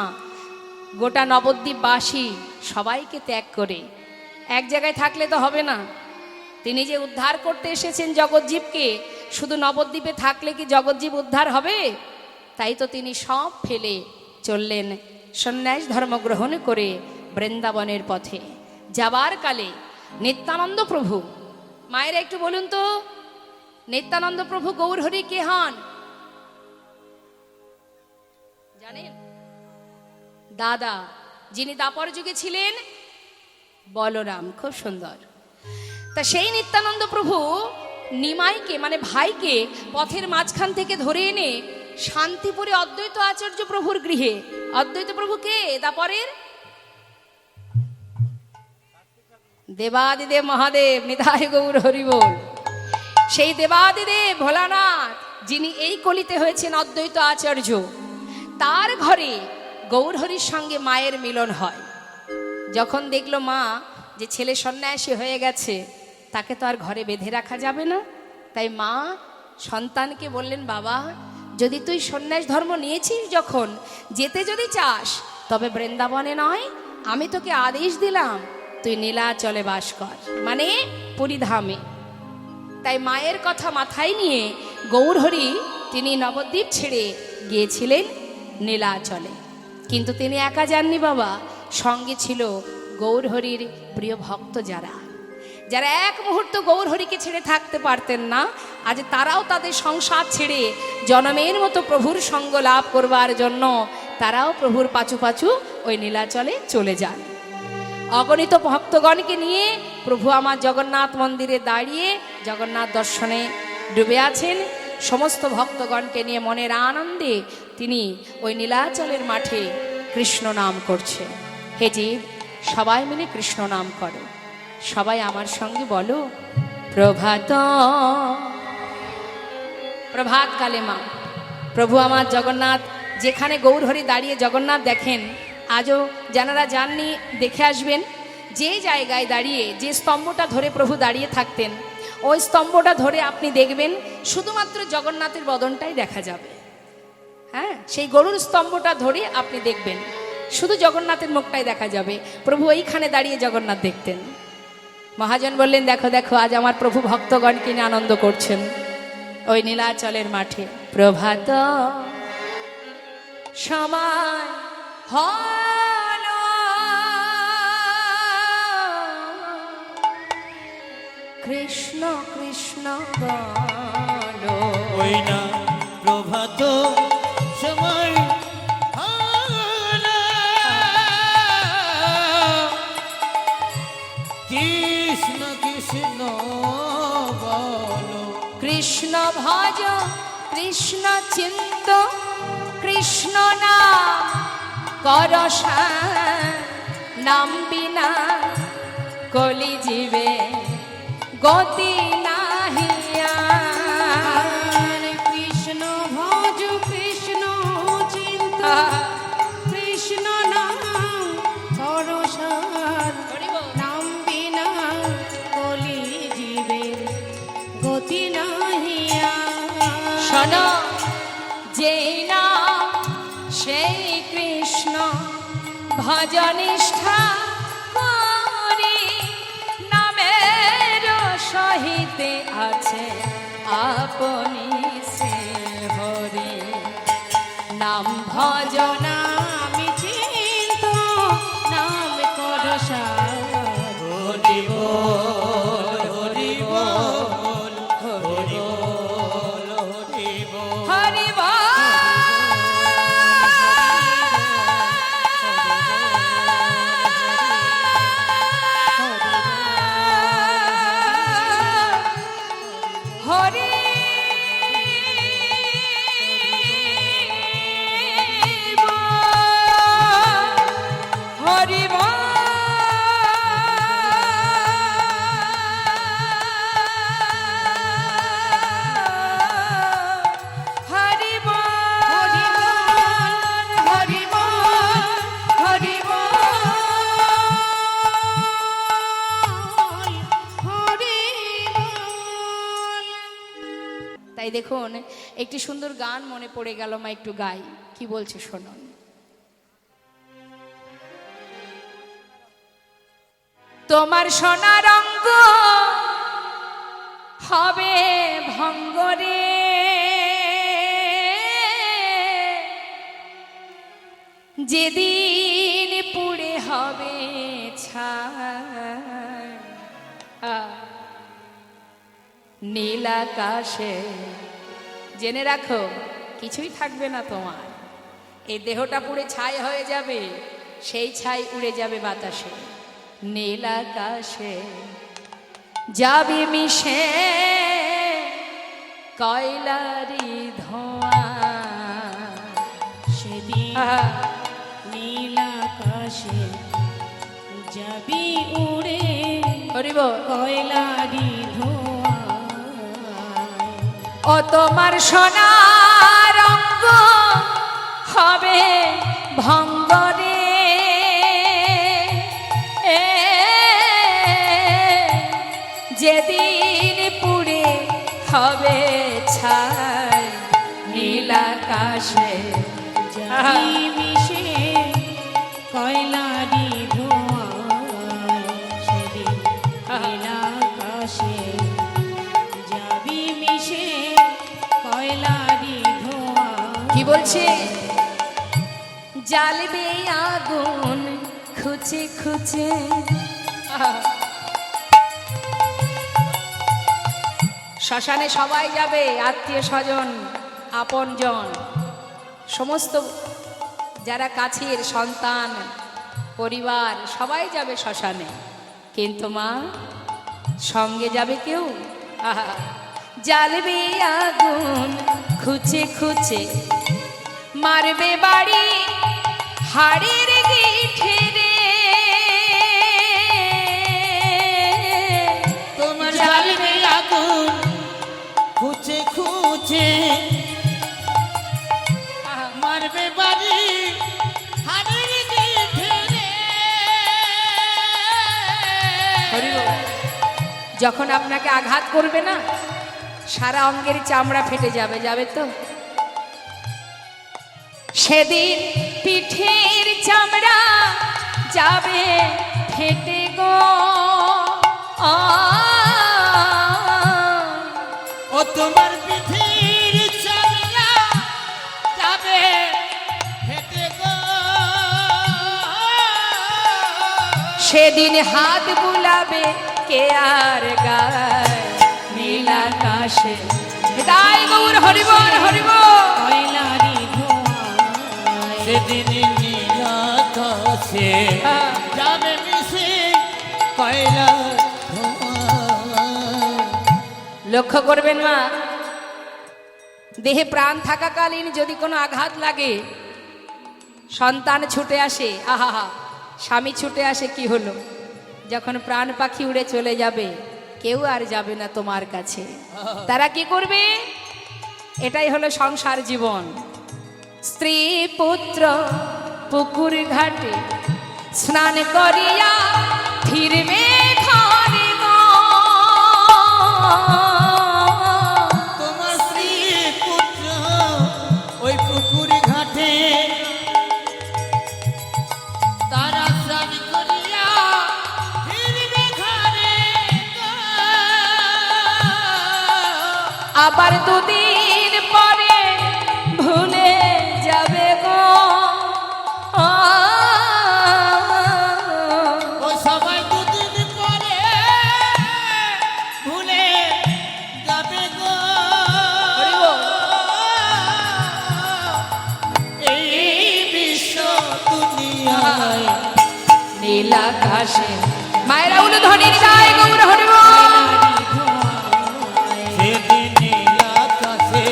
গোটা নবদ্বীপবাসী সবাইকে ত্যাগ করে এক জায়গায় থাকলে তো হবে না। তিনি যে উদ্ধার করতে এসেছেন জগৎজীবকে, শুধু নবদ্বীপে থাকলে কি জগৎজীব উদ্ধার হবে? তাই তো তিনি সব ফেলে চললেন সন্ন্যাস ধর্ম গ্রহণ করে বৃন্দাবনের পথে। যাবার কালে নিত্যানন্দ প্রভু, মায়েরা একটু বলুন তো, নিত্যানন্দ প্রভু গৌর হরি কে হন জানেন? দাদা, যিনি দাপর যুগে ছিলেন বলরাম। খুব সুন্দর। তা সেই নিত্যানন্দ প্রভু নিমাইকে মানে ভাইকে পথের মাঝখান থেকে ধরে এনে শান্তিপুরে অদ্বৈত আচার্য প্রভুর গৃহে, অদ্বৈত প্রভু কে? দাপরের দেবাদিদেব মহাদেব, নিতাই গৌর হরি বল। সেই দেবাদিদেব ভোলানাথ, যিনি এই কলিতে হয়েছেন অদ্বৈত আচার্য, তার ঘরে গৌরহরির সঙ্গে মায়ের মিলন হয়। যখন দেখলো মা যে ছেলে সন্ন্যাসী হয়ে গেছে, তাকে তো আর ঘরে বেঁধে রাখা যাবে না, তাই মা সন্তানকে বললেন, বাবা যদি তুই সন্ন্যাস ধর্ম নিয়েছিস, যখন যেতে যদি চাস, তবে বৃন্দাবনে নয়, আমি তোকে আদেশ দিলাম তুই নীলাচলে বাস কর, মানে পুরীধামে। তাই মায়ের কথা মাথায় নিয়ে গৌরহরি তিনি নবদ্বীপ ছেড়ে গিয়েছিলেন নীলাচলে। কিন্তু তিনি একা যাননি বাবা, সঙ্গে ছিল গৌরহরির প্রিয় ভক্ত যারা যারা এক মুহূর্ত গৌরহরিকে ছেড়ে থাকতে পারতেন না, আজ তারাও তাদের সংসার ছেড়ে জনমের মতো প্রভুর সঙ্গ লাভ করবার জন্য তারাও প্রভুর পাচু পাচু ওই নীলাচলে চলে যান। অগণিত ভক্তগণকে নিয়ে প্রভু আমার জগন্নাথ মন্দিরে দাঁড়িয়ে জগন্নাথ দর্শনে ডুবে আছেন। সমস্ত ভক্তগণকে নিয়ে মনের আনন্দে তিনি ওই নীলাচলের মাঠে কৃষ্ণ নাম করছে। হে জীব, সবাই মিলে কৃষ্ণ নাম করো। সবাই আমার সঙ্গে বলো, প্রভাত। প্রভাত কালে মা প্রভু আমার জগন্নাথ যেখানে গৌরহরি দাঁড়িয়ে জগন্নাথ দেখেন, আজও যারা যাননি দেখে আসবেন। যে জায়গায় দাঁড়িয়ে যে স্তম্ভটা ধরে প্রভু দাঁড়িয়ে থাকতেন, ওই স্তম্ভটা ধরে আপনি দেখবেন শুধুমাত্র জগন্নাথের বদনটাই দেখা যাবে। হ্যাঁ, সেই গরুর স্তম্ভটা ধরে আপনি দেখবেন শুধু জগন্নাথের মুখটাই দেখা যাবে। প্রভু ওইখানে দাঁড়িয়ে জগন্নাথ দেখতেন। মহাজন বললেন, দেখো দেখো, আজ আমার প্রভু ভক্তগণকে নিয়ে আনন্দ করছেন ওই নীলাচলের মাঠে। প্রভাত সময় হলো, কৃষ্ণ কৃষ্ণ বলো। ওই না প্রভাত সময় হলো, কৃষ্ণ কৃষ্ণ বলো। কৃষ্ণ ভজ কৃষ্ণ চিন্ত, কৃষ্ণ নাম করসা, নাম বিনা কলি জীবে গতি নাহিয়া। কৃষ্ণ ভজ কৃষ্ণ চিন্তা, কৃষ্ণ নাম করসার, নাম বিনা কলি জীবের গতি নাহিয়া। শোনো, যেই নাম সেই কৃষ্ণ ভজনিষ্ঠা করি, নামের সহিতে আছে আপনি সে হরি। নাম ভজন আমি চিন্ত, নাম করসার, হরি বল হরি বল হরি বল হরি বল। হরি হরি হরি হরি হরি হরি তাই দেখুন, একটি সুন্দর গান মনে পড়ে গেল মা, একটু গাই। কি বলছে শুনুন। তোমার সোনার অঙ্গ হবে ভঙ্গরে, যেদিন পুড়ে হবে ছাই। নীল আকাশে জেনে রাখো, কিছুই থাকবে না তোমার। এই দেহটা পুড়ে ছাই হয়ে যাবে, সেই ছাই উড়ে যাবে বাতাসে। নীল আকাশে যাবে মিশে কয়লারি ধোঁয়া। সেদিন নীল আকাশে যাবি উড়ে, হরিব কয়লারি ধোঁয়া। ও তোমার সোনার অঙ্গ হবে ভঙ্গ আকাশে যাবি মিশে কয়লারি ধোঁয়ায় সেদিন নীল আকাশে যাবি মিশে কয়লারি ধোঁয়ায়। কি বলছে? জ্বালবে আগুন খুঁজে খুঁজে। শ্মশানে সবাই যাবে, আত্মীয় স্বজন, আপনজন, সমস্ত যারা কাছের সন্তান পরিবার সবাই যাবে শ্মশানে, কিন্তু মা সঙ্গে যাবে কেউ? আহা, জ্বালবে আগুন খুঁজে খুঁজে, মারবে বাড়ি হাড়ের গিঠে রে। তোমার জ্বালবে আগুন খুঁজে খুঁজে, মারবে বাড়ি হাড়ের গিঠে রে। যখন আপনাকে আঘাত করবে না, সারা অঙ্গের চামড়া ফেটে যাবে, যাবে তো? সেদিন পিঠের চামড়া যাবে ফেটে গো। ও তোমার পিঠির চামড়া যাবে ফেটে গো। সেদিন হাত বুলাবে কে আর গায় নীল আকাশে। গায় গৌর হরিবল হরিবল। কয়লারি ধোঁয়ায় সেদিন নীল আকাশে যাবে মিশে কয়লা ধোঁয়া। লক্ষ্য করবেন মা, দেহে প্রাণ থাকাকালীন যদি কোনো আঘাত লাগে, সন্তান ছুটে আসে, আহা, স্বামী ছুটে আসে, কি হলো? যখন প্রাণ পাখি উড়ে চলে যাবে, কেউ আর যাবে না তোমার কাছে। তারা কি করবে? এটাই হলো সংসার জীবন। স্ত্রী পুত্র পুকুর ঘাটে স্নান করিয়া ফিরবে ঘরে গো। তোমার স্ত্রী পুত্র ওই পুকুর ঘাটে তারা স্নান করিয়া ফিরবে ঘরে গো। আবার দুদিন পরে ভুলে যাবে গো। ও সবাই দুদিন পরে ভুলে যাবে গো। এই বিশ্ব দুনিয়ায় নীল আকাশে মায়েরা উলুধ্বনির গায় গৌর হরিবল। সেদিন নীল আকাশে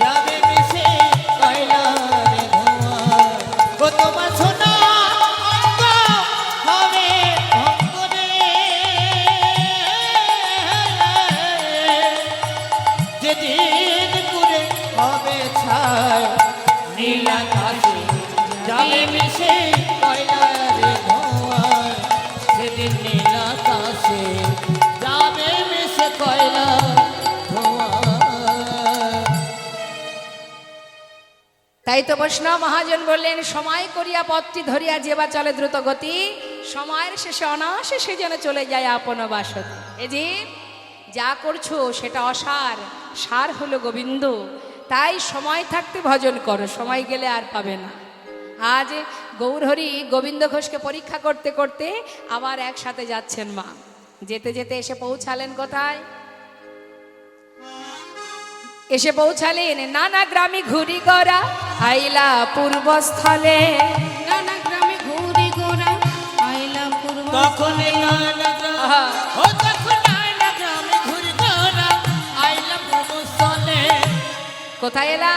যাবে মিশে কয়লার ধোঁয়া। ও তোমার সোনা অঙ্গ হবে ভঙ্গ রে। যেদিন পুরে হবে ছায় নীল আকাশে যাবে মিশে কয়লার ধোঁয়া। সেদিন নীল আকাশে যাবে মিশে কয়লার ধোঁয়া। তাই তো বৈষ্ণব মহাজন বললেন, সময় করিয়া পথটি ধরিয়া যেবা চলে দ্রুত গতি, সময়ের শেষে অনায়াসে সে যেন চলে যায় আপন বাসতে। এই যে যা করছো সেটা অসার, সার হলো গোবিন্দ। তাই সময় থাকতে ভজন করো, সময় গেলে আর পাবে না। আজ গৌরহরি গোবিন্দ ঘোষকে পরীক্ষা করতে করতে আবার একসাথে যাচ্ছেন মা। যেতে যেতে এসে পৌঁছালেন কোথায়? এসে পৌঁছালেন নানা গ্রামে ঘুরি গড়া আইলা পূর্বস্থলে। নানা গ্রামে ঘুরি গোরা আইলা পূর্ব তখন নানা গ্রাম, ও তখন নানা গ্রামে ঘুরি গোরা আইলা পূর্বস্থলে। কোথায় এলা?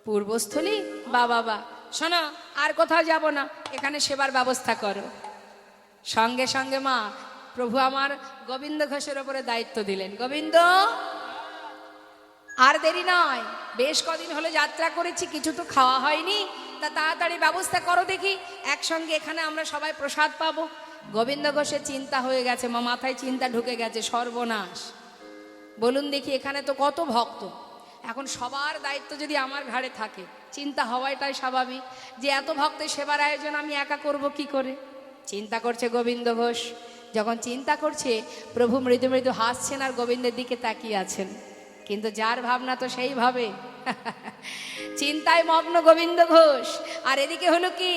পূর্বস্থলী। বাবা শোনো, আর কোথাও যাব না, এখানে সেবার ব্যবস্থা করো। সঙ্গে সঙ্গে মা প্রভু আমার গোবিন্দ ঘোষের ওপরে দায়িত্ব দিলেন। গোবিন্দ, আর দেরি নয়, বেশ কদিন হলো যাত্রা করেছি, কিছু তো খাওয়া হয়নি, তা তাড়াতাড়ি ব্যবস্থা করো দেখি, একসঙ্গে এখানে আমরা সবাই প্রসাদ পাবো। গোবিন্দ ঘোষের চিন্তা হয়ে গেছে, মাথায় চিন্তা ঢুকে গেছে, সর্বনাশ। বলুন দেখি, এখানে তো কত ভক্ত, এখন সবার দায়িত্ব যদি আমার ঘাড়ে থাকে, চিন্তা হওয়াটাই স্বাভাবিক যে এত ভক্তের সেবার আয়োজন আমি একা করব কি করে। চিন্তা করছে গোবিন্দ ঘোষ। যখন চিন্তা করছে, প্রভু মৃদু মৃদু হাসছেন আর গোবিন্দের দিকে তাকিয়ে আছেন, কিন্তু যার ভাবনা তো সেই ভাবে। চিন্তায় মগ্ন গোবিন্দ ঘোষ। আর এদিকে হলো কি,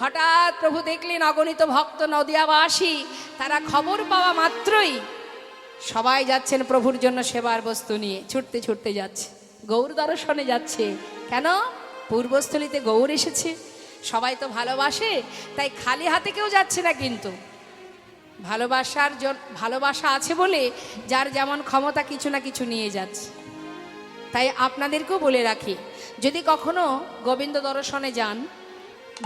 হঠাৎ প্রভু দেখলেন অগণিত ভক্ত নদিয়াবাসী, তারা খবর পাওয়া মাত্রই সবাই যাচ্ছেন প্রভুর জন্য সেবার বস্তু নিয়ে, ছুটতে ছুটতে যাচ্ছে, গৌর দর্শনে যাচ্ছে। কেন? পূর্বস্থলীতে গৌর এসেছে, সবাই তো ভালোবাসে, তাই খালি হাতে কেউ যাচ্ছে না, কিন্তু ভালোবাসা আছে বলে যার যেমন ক্ষমতা কিছু না কিছু নিয়ে যাচ্ছে। তাই আপনাদেরকেও বলে রাখি, যদি কখনো গোবিন্দ দর্শনে যান,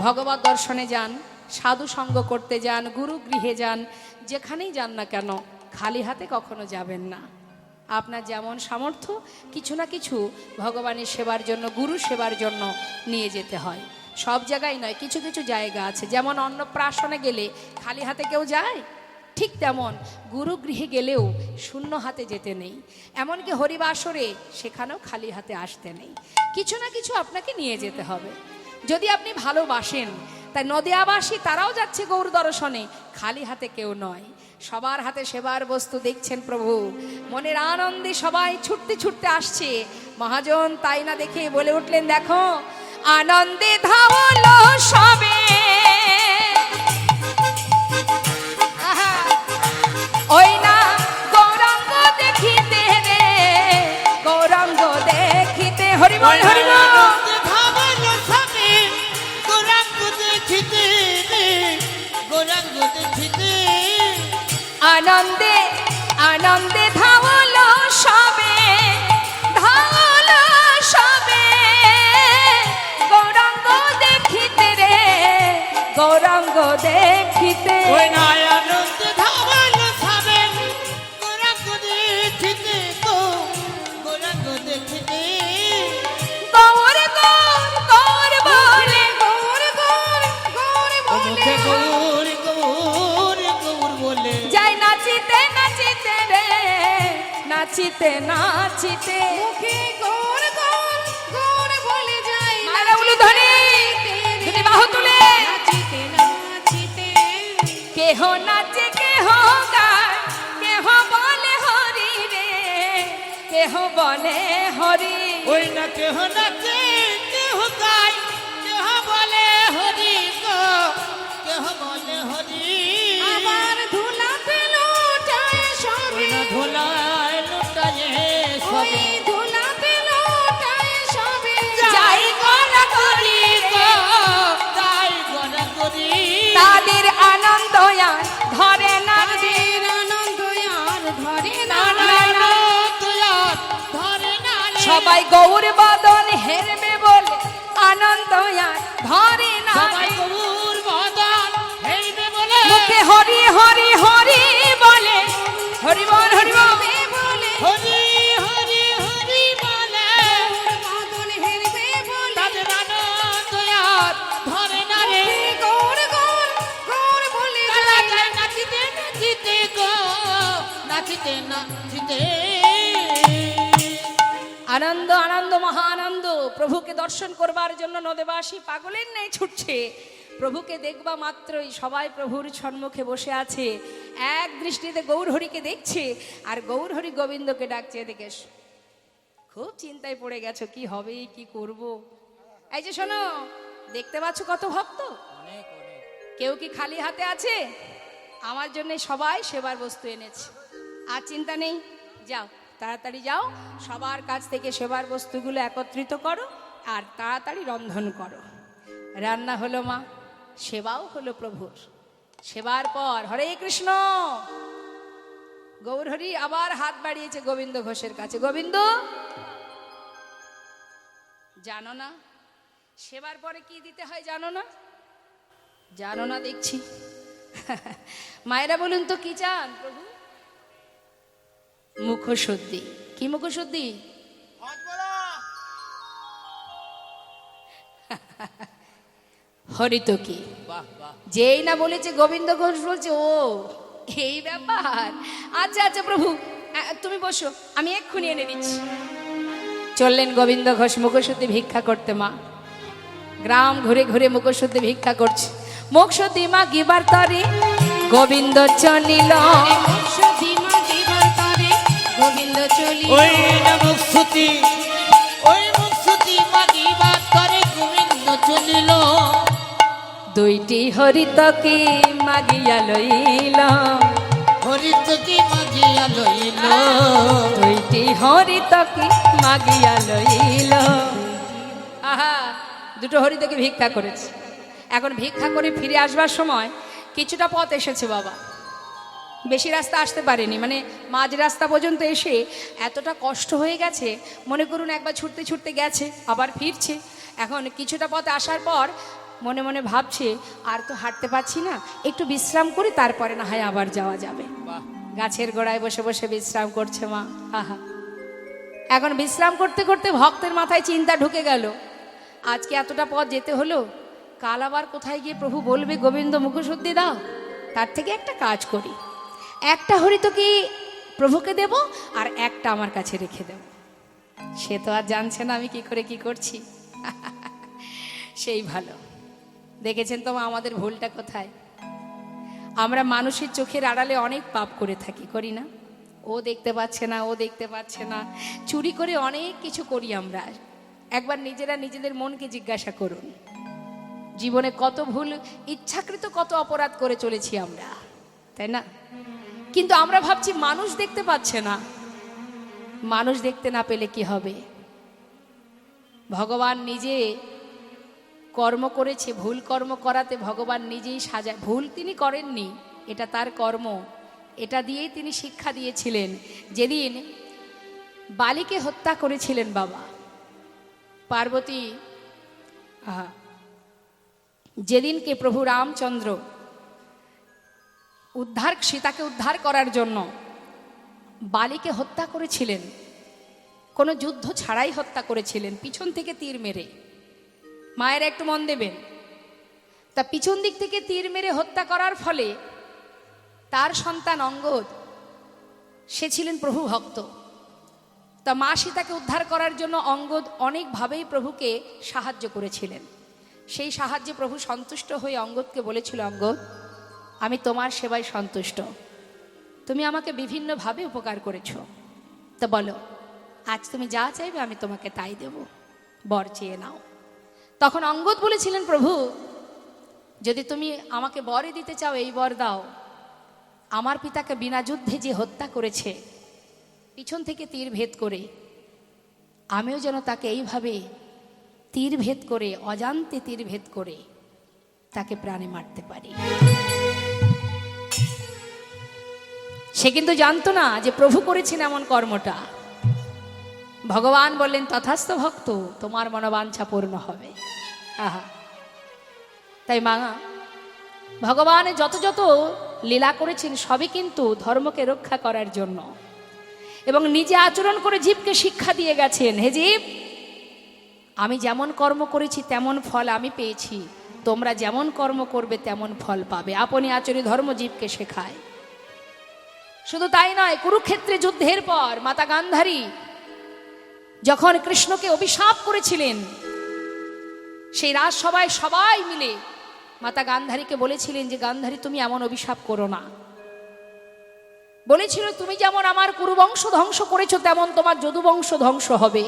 ভগবত দর্শনে যান, সাধু সঙ্গ করতে যান, গুরু গৃহে যান, যেখানেই যান না কেন, খালি হাতে কখনো যাবেন না। আপনার যেমন সামর্থ্য কিছু না কিছু ভগবানের সেবার জন্য, গুরু সেবার জন্য নিয়ে যেতে হয়। সব জায়গায় নয়, কিছু কিছু জায়গা আছে, যেমন অন্নপ্রাশনে গেলে খালি হাতে কেউ যায়, ঠিক তেমন গুরু গৃহে গেলেও শূন্য হাতে যেতে নেই। এমনকি হরিবাসরে সেখানেও খালি হাতে আসতে নেই, কিছু না কিছু আপনাকে নিয়ে যেতে হবে যদি আপনি ভালোবাসেন। তাই নদিয়াবাসী তারাও যাচ্ছে গৌর দর্শনে, খালি হাতে কেউ নয়, সবার হাতে সেবার বস্তু দেখছেন প্রভু। মনের আনন্দে সবাই ছুটতে ছুটতে আসছে। মহাজন তাই না দেখে বলে উঠলেন, দেখো আনন্দে ধাওলো সবে, ওই না গৌরাঙ্গ দেখিতে রে, গৌরাঙ্গ দেখিতে। হরিবল হরিবল। আনন্দে আনন্দে ধাওলো সবে, ধাওলো সবে, গৌরাঙ্গ দেখিতে রে, গৌরাঙ্গ দেখিতে। গৌর গৌর গৌর বলে, গৌর গৌর গৌর বলে, যাই নাচিতে নাচিতে রে, নাচিতে নাচিতে, মুখে গৌর গৌর গৌর বলে যাই, মায়েরা উলু ধ্বনি, দুটি বাহু তুলে, নাচিতে নাচিতে, কেহ নাচে কেহ গায়, কেহ বলে হরি রে, কেহ বলে হরি। ওই না কেহ নাচে কেহ গায়, কেহ বলে হরি গো, কেহ বলে হরি। আবার ধুলাতে লোটায় ওই সবে, না ধুলায় লুটায় ওই সবে, ধুলাতে লোটায় সবে, যাই গলা করি গো, তাই গড়া করি। তাদের আনন্দ আর ধরে না রে, তাদের আনন্দ আর ধরে না, ধরে না রে। সবাই গৌর বদন হেরবে বলে আনন্দ আর ধরে না সবাই রে। গরুর বদন হেরিবে বলে, মুখে হরি হরি হরি বলে, হরি বল হরি বল বলে হরি হরি হরি বলে, বাদল হেরবে বলে, তাদের আনন্দ আর ধরে না রে। গৌর গৌর গৌর বলে তারা যাই, যায় নাচিতে নাচিতে গো, নাচিতে নাচিতে। আনন্দ আনন্দ মহা আনন্দ। প্রভুকে দর্শন করবার জন্য নদেবাসী পাগলের ন্যায় ছুটছে। প্রভুকে দেখবা মাত্রই সবাই প্রভুর সম্মুখে বসে আছে, এক দৃষ্টিতে গৌরহরিকে দেখছে আর গৌরহরি গোবিন্দকে ডাকছে, এদিকে এসো। খুব চিন্তায় পড়ে গেছো, কি হবে কি করব। এই যে শোনো, দেখতে পাচ্ছ কত ভক্ত, কেউ কি খালি হাতে আছে? আমার জন্য সবাই সেবার বস্তু এনেছে, আর চিন্তা নেই। যাও তাড়াতাড়ি যাও, সবার কাছ থেকে সেবার বস্তুগুলো একত্রিত করো আর তাড়াতাড়ি রন্ধন করো। রান্না হলো মা, সেবাও হলো প্রভুর। সেবার পর হরে কৃষ্ণ, গৌরহরি আবার হাত বাড়িয়েছে গোবিন্দ ঘোষের কাছে। গোবিন্দ, জানো না সেবার পরে কি দিতে হয়? জানো না? জানো না দেখছি। মায়েরা বলুন তো কি চান প্রভু? মুখশুদ্ধি। কি মুখশুদ্ধি? হরিত কি, যেই না বলেছে গোবিন্দ ঘোষ বলছে ও এই ব্যাপার। আচ্ছা আচ্ছা প্রভু তুমি বসো, আমি এক্ষুনি এনে দিচ্ছি। চললেন গোবিন্দ ঘোষ মুখশুদ্ধি ভিক্ষা করতে। মা গ্রাম ঘুরে ঘুরে মুখশুদ্ধি ভিক্ষা করছে। মুখশুদ্ধি মা গিবার তরে গোবিন্দ চলিল। মুখশুদ্ধি মাগিবার তরে গোবিন্দ চলিল। ওই না মুখশুদ্ধি, ওই মুখশুদ্ধি মাগিবার তরে গোবিন্দ চলিল। দুইটি হরিতকে মাগিয়া লইল। হরিতকে মাগিয়া লইল। দুইটি হরিতকে মাগিয়া লইল। আহা, দুটো হরিতকে ভিক্ষা করেছে। এখন ভিক্ষা করে ফিরে আসবার সময় কিছুটা পথ এসেছে বাবা, বেশি রাস্তা আসতে পারেনি, মানে মাঝ রাস্তা পর্যন্ত এসে এতটা কষ্ট হয়ে গেছে, মনে করুন একবার ছুটতে ছুটতে গেছে আবার ফিরছে। এখন কিছুটা পথ আসার পর মনে মনে ভাবছে আর তো হাঁটতে পারছি না, একটু বিশ্রাম করি, তারপরে না হয় আবার যাওয়া যাবে। গাছের গোড়ায় বসে বসে বিশ্রাম করছে মা। আহা, এখন বিশ্রাম করতে করতে ভক্তের মাথায় চিন্তা ঢুকে গেল, আজকে এতটা পথ যেতে হলো, কাল আবার কোথায় গিয়ে প্রভু বলবে গোবিন্দ মুখশুদ্ধি দাও, তার থেকে একটা কাজ করি, একটা হরিত কি প্রভুকে দেব আর একটা আমার কাছে রেখে দেব। সে তো আর জানছে না আমি কি করে কি করছি। সেই ভালো। দেখেছেন তো মা আমাদের ভুলটা কোথায়? আমরা মানুষের চোখের আড়ালে অনেক পাপ করে থাকি, করি না? ও দেখতে পাচ্ছে না, ও দেখতে পাচ্ছে না, চুরি করে অনেক কিছু করি আমরা। একবার নিজেরা নিজেদের মনকে জিজ্ঞাসা করুন, জীবনে কত ভুল, ইচ্ছাকৃত কত অপরাধ করে চলেছি আমরা, তাই না? কিন্তু আমরা ভাবছি মানুষ দেখতে পাচ্ছে না। মানুষ দেখতে না পেলে কি হবে? ভগবান নিজে কর্ম করেছে, ভুল কর্ম করাতে ভগবান নিজেই সাজায়। ভুল তিনি করেননি, এটা তার কর্ম, এটা দিয়েই তিনি শিক্ষা দিয়েছিলেন। যেদিন বালিকে হত্যা করেছিলেন বাবা পার্বতী, যেদিনকে প্রভু রামচন্দ্র সীতাকে উদ্ধার করার জন্য বালিকে হত্যা করেছিলেন, কোনো যুদ্ধ ছাড়াই হত্যা করেছিলেন, পিছন থেকে তীর মেরে। মায়ের একটু মন দেবেন, তা পিছন দিক থেকে তীর মেরে হত্যা করার ফলে তার সন্তান অঙ্গদ, সে ছিলেন প্রভু ভক্ত। তা মা সীতাকে উদ্ধার করার জন্য অঙ্গদ অনেকভাবেই প্রভুকে সাহায্য করেছিলেন। সেই সাহায্যে প্রভু সন্তুষ্ট হয়ে অঙ্গদকে বলেছিল, অঙ্গদ আমি তোমার সেবায় সন্তুষ্ট, তুমি আমাকে বিভিন্নভাবে উপকার করেছ, তা বলো আজ তুমি যা চাইবে আমি তোমাকে তাই দেব, বর চেয়ে নাও। তখন অঙ্গদ বলেছিলেন, প্রভু যদি তুমি আমাকে বরই দিতে চাও এই বর দাও, আমার পিতাকে বিনা যুদ্ধে যে হত্যা করেছে পিছন থেকে তীর ভেদ করে, আমিও যেন তাকে এইভাবে তীর ভেদ করে, অজান্তে তীর ভেদ করে তাকে প্রাণে মারতে পারি। সে কিন্তু জানতো না যে প্রভু করেছেন এমন কর্মটা। ভগবান বললেন, তথাস্থ ভক্ত, তোমার মনোবাঞ্ছা পূর্ণ হবে। আহা, তাই মা ভগবান যত যত লীলা করেছেন সবই কিন্তু ধর্মকে রক্ষা করার জন্য, এবং নিজে আচরণ করে জীবকে শিক্ষা দিয়ে গেছেন, হে জীব আমি যেমন কর্ম করেছি তেমন ফল আমি পেয়েছি, তোমরা যেমন কর্ম করবে তেমন ফল পাবে। আপনি আচরি ধর্ম জীবকে শেখায়। শুধু তাই নয়, কুরুক্ষেত্রে যুদ্ধের পর মাতা গান্ধারী যখন কৃষ্ণকে অভিশাপ করেছিলেন, সেই রাজসভায় সবাই মিলে মাতা গান্ধারীকে বলেছিলেন যে গান্ধারী তুমি এমন অভিশাপ করো না। বলেছিল তুমি যেমন আমার কুরুবংশ ধ্বংস করেছো তেমন তোমার যদুবংশ ধ্বংস হবে।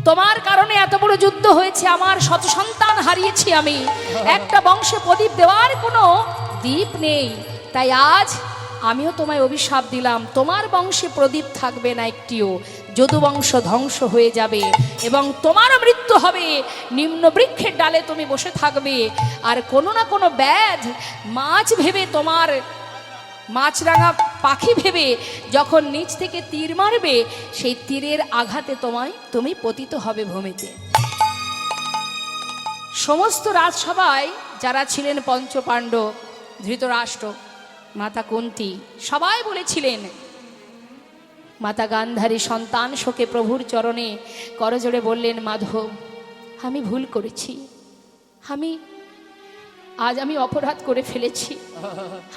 তোমার কারণে এত বড় যুদ্ধ হয়েছে, আমার শত সন্তান হারিয়েছি আমি, একটা বংশে প্রদীপ দেওয়ার কোনো দ্বীপ নেই, তাই আজ আমিও তোমায় অভিশাপ দিলাম, তোমার বংশে প্রদীপ থাকবে না একটিও, যদুবংশ ধ্বংস হয়ে যাবে এবং তোমারও মৃত্যু হবে। নিম্ন বৃক্ষের ডালে তুমি বসে থাকবে আর কোনো না কোনো ব্যাধ মাছ ভেবে, তোমার মাছরাঙা পাখি ভেবে যখন নিচ থেকে তীর মারবে, সেই তীরের আঘাতে তুমি পতিত হবে ভূমিতে। সমস্ত রাজসভায় যারা ছিলেন পঞ্চপাণ্ডব, ধৃতরাষ্ট্র, মাতা কুন্তী, সবাই বলেছিলেন। মাতা গান্ধারী সন্তান শোকে প্রভুর চরণে করজোড়ে বললেন, মাধব আমি ভুল করেছি, আজ আমি অপরাধ করে ফেলেছি,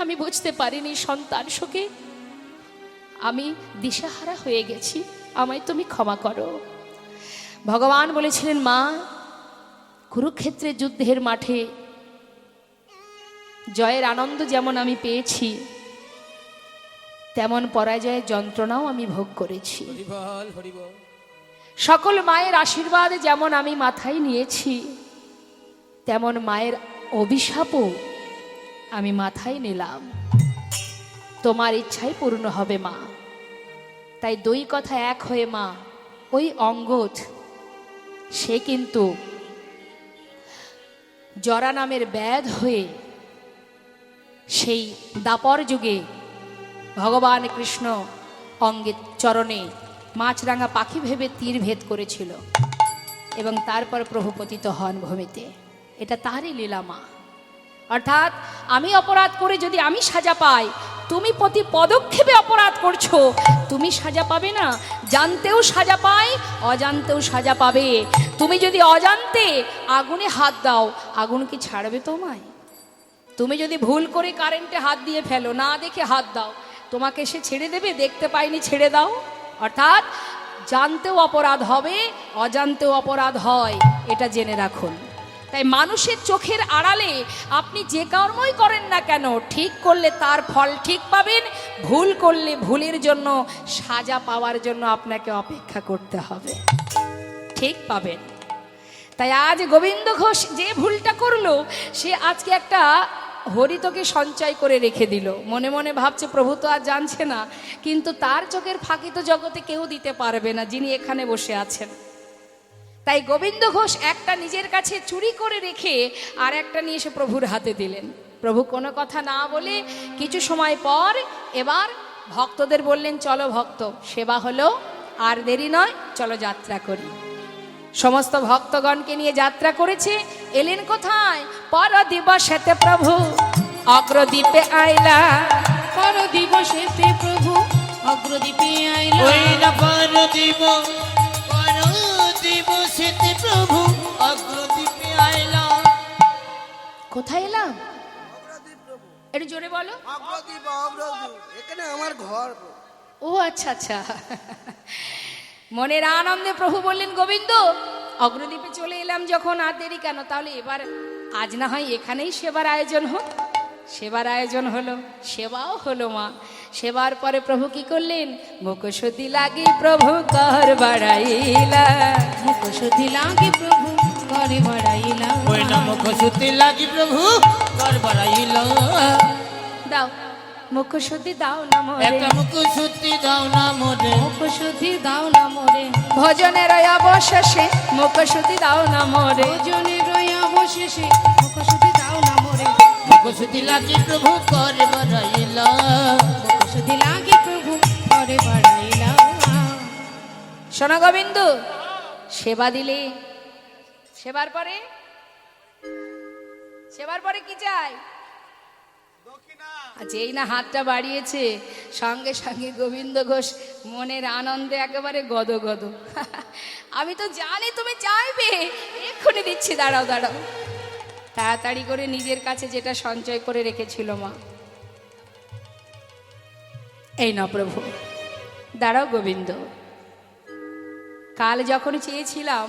আমি বুঝতে পারিনি সন্তান শোকে আমি দিশাহারা হয়ে গেছি, আমায় তুমি ক্ষমা করো। ভগবান বলেছিলেন, মা, কুরুক্ষেত্রের যুদ্ধের মাঠে জয়ের আনন্দ যেমন আমি পেয়েছি, তেমন পরাজয়ের যন্ত্রণাও আমি ভোগ করেছি। হরিবল হরিবল। সকল মায়ের আশীর্বাদ যেমন আমি মাথায় নিয়েছি, তেমন মায়ের অভিশাপও আমি মাথায় নিলাম। তোমার ইচ্ছাই পূর্ণ হবে মা। তাই দুই কথা এক হয়ে মা, ওই অঙ্গদ সে কিন্তু জরা নামের ব্যাধ হয়ে সেই দাপর যুগে ভগবান কৃষ্ণ অঙ্গের চরণে মাছরাঙা পাখি ভেবে তীর ভেদ করেছিল এবং তারপর প্রভু পতিত হন ভূমিতে। এটা তারই লীলা মা। অর্থাৎ আমি অপরাধ করে যদি আমি সাজা পাই, তুমি প্রতি পদক্ষেপে অপরাধ করছো, তুমি সাজা পাবে না। জানতেও সাজা পায়, অজান্তেও সাজা পাবে। তুমি যদি অজান্তে আগুনে হাত দাও, আগুন কি ছাড়বে তোমায়? তুমি যদি ভুল করে কারেন্টে হাত দিয়ে ফেলো, না দেখে হাত দাও, তোমাকে সে ছেড়ে দেবে? দেখতে পাইনি ছেড়ে দাও। অর্থাৎ জানতেও অপরাধ হবে, অজান্তেও অপরাধ হয়, এটা জেনে রাখুন। তাই মানুষের চোখের আড়ালে আপনি যে কর্মই করেন না কেন, ঠিক করলে তার ফল ঠিক পাবেন, ভুল করলে ভুলের জন্য সাজা পাওয়ার জন্য আপনাকে অপেক্ষা করতে হবে, ঠিক পাবেন। তাই আজ গোবিন্দ ঘোষ যে ভুলটা করলো, সে আজকে একটা হরিতকে সঞ্চয় করে রেখে দিল। মনে মনে ভাবছে প্রভু তো আর জানছে না, কিন্তু তার চোখের ফাঁকি তো জগতে কেউ দিতে পারবে না, যিনি এখানে বসে আছেন। তাই গোবিন্দ ঘোষ একটা নিজের কাছে চুরি করে রেখে আর একটা নিয়ে এসে প্রভুর হাতে দিলেন। প্রভু কোনো কথা না বলে কিছু সময় পর এবার ভক্তদের বললেন, চলো ভক্ত, সেবা হলো, আর দেরি নয়, চলো যাত্রা করি। সমস্ত ভক্তগণকে নিয়ে যাত্রা করেছে। এলেন কোথায়? পর দিবসেতে প্রভু অগ্রদ্বীপে আইলা। পর দিবসেতে প্রভু অগ্রদ্বীপে আইলা। ওই না পরদিব, পরদিবসেতে প্রভু অগ্রদ্বীপে আইলা। কোথায় এলাম? একটু জোরে বলো। অগ্রদ্বীপ, অগ্রদ্বীপ, এখানে আমার ঘর। ও আচ্ছা আচ্ছা। মনের আনন্দে প্রভু বললেন, গোবিন্দ, অগ্রদ্বীপে চলে এলাম যখন, আর দেরি কেন? তাহলে এবার আজ না হয় এখানেই সেবার আয়োজন হোক। সেবার আয়োজন হলো, সেবাও হলো মা। সেবার পরে প্রভু কি করলেন? মুখশুদ্ধি লাগি প্রভু কর বাড়াইলা। মুখশুদ্ধি লাগি প্রভু করে বাড়াইলা। ওই না মুখশুদ্ধি লাগি প্রভু কর বাড়াইলা। দাও মুখশুদ্ধি দাও না মোরে, একটা মুখশুদ্ধি দাও না মোরে। মুখশুদ্ধি দাও না মোরে। ভজনের অবশেষে মুখশুদ্ধি দাও না মোরে। ভজনের অবশেষে মুখশুদ্ধি দাও না মোরে। মুখশুদ্ধি লাগি প্রভু কর বাড়াইলা। মুখশুদ্ধি লাগি প্রভু করে বাড়াইলা। শোনো গোবিন্দ, সেবা দিলে, সেবার পরে কি চাই? যেই না হাতটা বাড়িয়েছে, সঙ্গে সঙ্গে গোবিন্দ ঘোষ মনের আনন্দে একেবারে গদ গদ। আমি তো জানি তুমি চাইবে, এক্ষুনি দিচ্ছি, দাঁড়াও দাঁড়াও। তাড়াতাড়ি করে নিজের কাছে যেটা সঞ্চয় করে রেখেছিল মা, এই না প্রভু, দাঁড়াও গোবিন্দ। কাল যখন চেয়েছিলাম,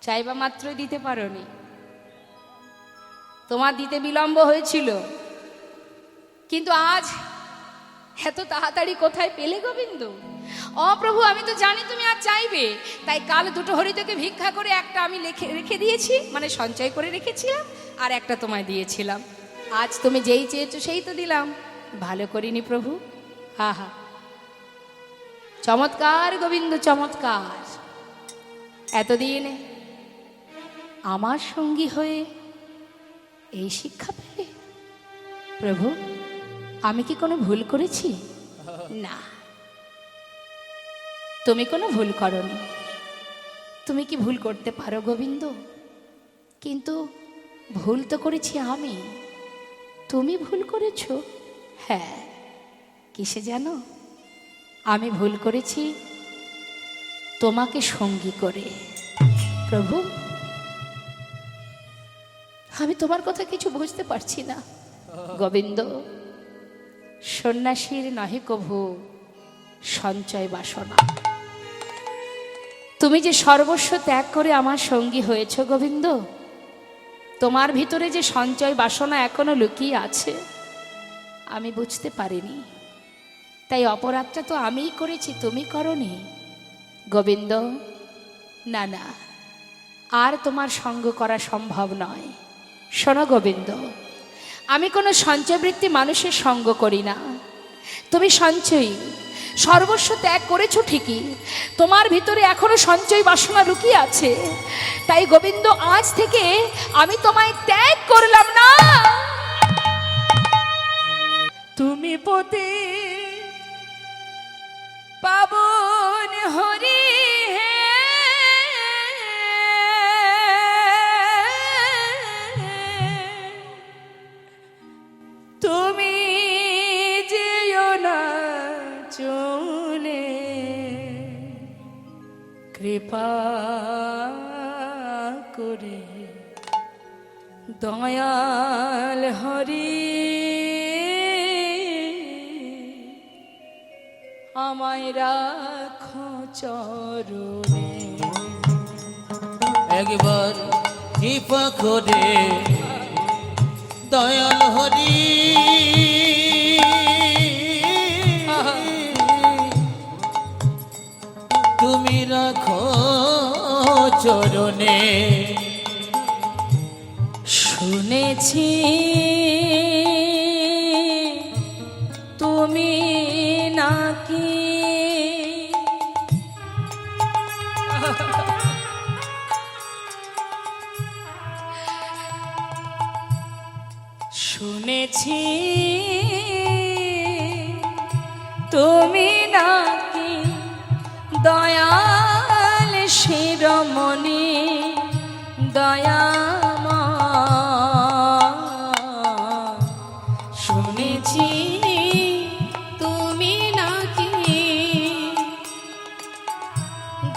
চাইবা মাত্রই দিতে পারোনি, তোমার দিতে বিলম্ব হয়েছিল, কিন্তু আজ এত তাড়াতাড়ি কোথায় পেলে গোবিন্দ? ও প্রভু, আমি তো জানি তুমি আর চাইবে, তাই কাল দুটো হরিতকে ভিক্ষা করে একটা আমি রেখে দিয়েছি, মানে সঞ্চয় করে রেখেছিলাম, আর একটা তোমায় দিয়েছিলাম। আজ তুমি যেই চেয়েছো সেই তো দিলাম। ভালো করিনি প্রভু? হা হা, চমৎকার গোবিন্দ, চমৎকার। এতদিন আমার সঙ্গী হয়ে এই শিক্ষা পেলে? প্রভু, আমি কি কোনো ভুল করেছি? না, তুমি কোনো ভুল করনি। তুমি কি ভুল করতে পারো গোবিন্দ? কিন্তু ভুল তো করেছি আমি, তুমি ভুল করেছো। হ্যাঁ, কিসে জানো? আমি ভুল করেছি তোমাকে সঙ্গী করে। প্রভু, আমি তোমার কথা কিছু বুঝতে পারছি না। গোবিন্দ, সন্ন্যাসীর নহে কভু সঞ্চয় বাসনা। তুমি যে সর্বস্ব ত্যাগ করে আমার সঙ্গী হয়েছ গোবিন্দ, তোমার ভিতরে যে সঞ্চয় বাসনা এখনো লুকিয়ে আছে আমি বুঝতে পারিনি, তাই অপরাধটা তো আমিই করেছি, তুমি করনি গোবিন্দ। না না, আর তোমার সঙ্গ করা সম্ভব নয়। শোনো গোবিন্দ, আমি কোনো সঞ্চয়বৃত্তি মানুষের সঙ্গ করি না। তুমি সঞ্চয়ী, সর্বস্ব ত্যাগ করেছো ঠিকই, তোমার ভিতরে এখনো সঞ্চয় বাসনা লুকিয়ে আছে, তাই গোবিন্দ আজ থেকে আমি তোমায় ত্যাগ করলাম না। তুমি পতি পাবন হরি হে, তুমি যেও না চলে, কৃপা করে দয়াল হরি আমায় রাখো চরণে। একবার কৃপা করে দয়াল হরি তুমি রাখো চরণে। শুনেছি তুমি নাকি শুনেছি তুমি নাকি দয়াল শিরোমণি দয়াময়। শুনেছি তুমি নাকি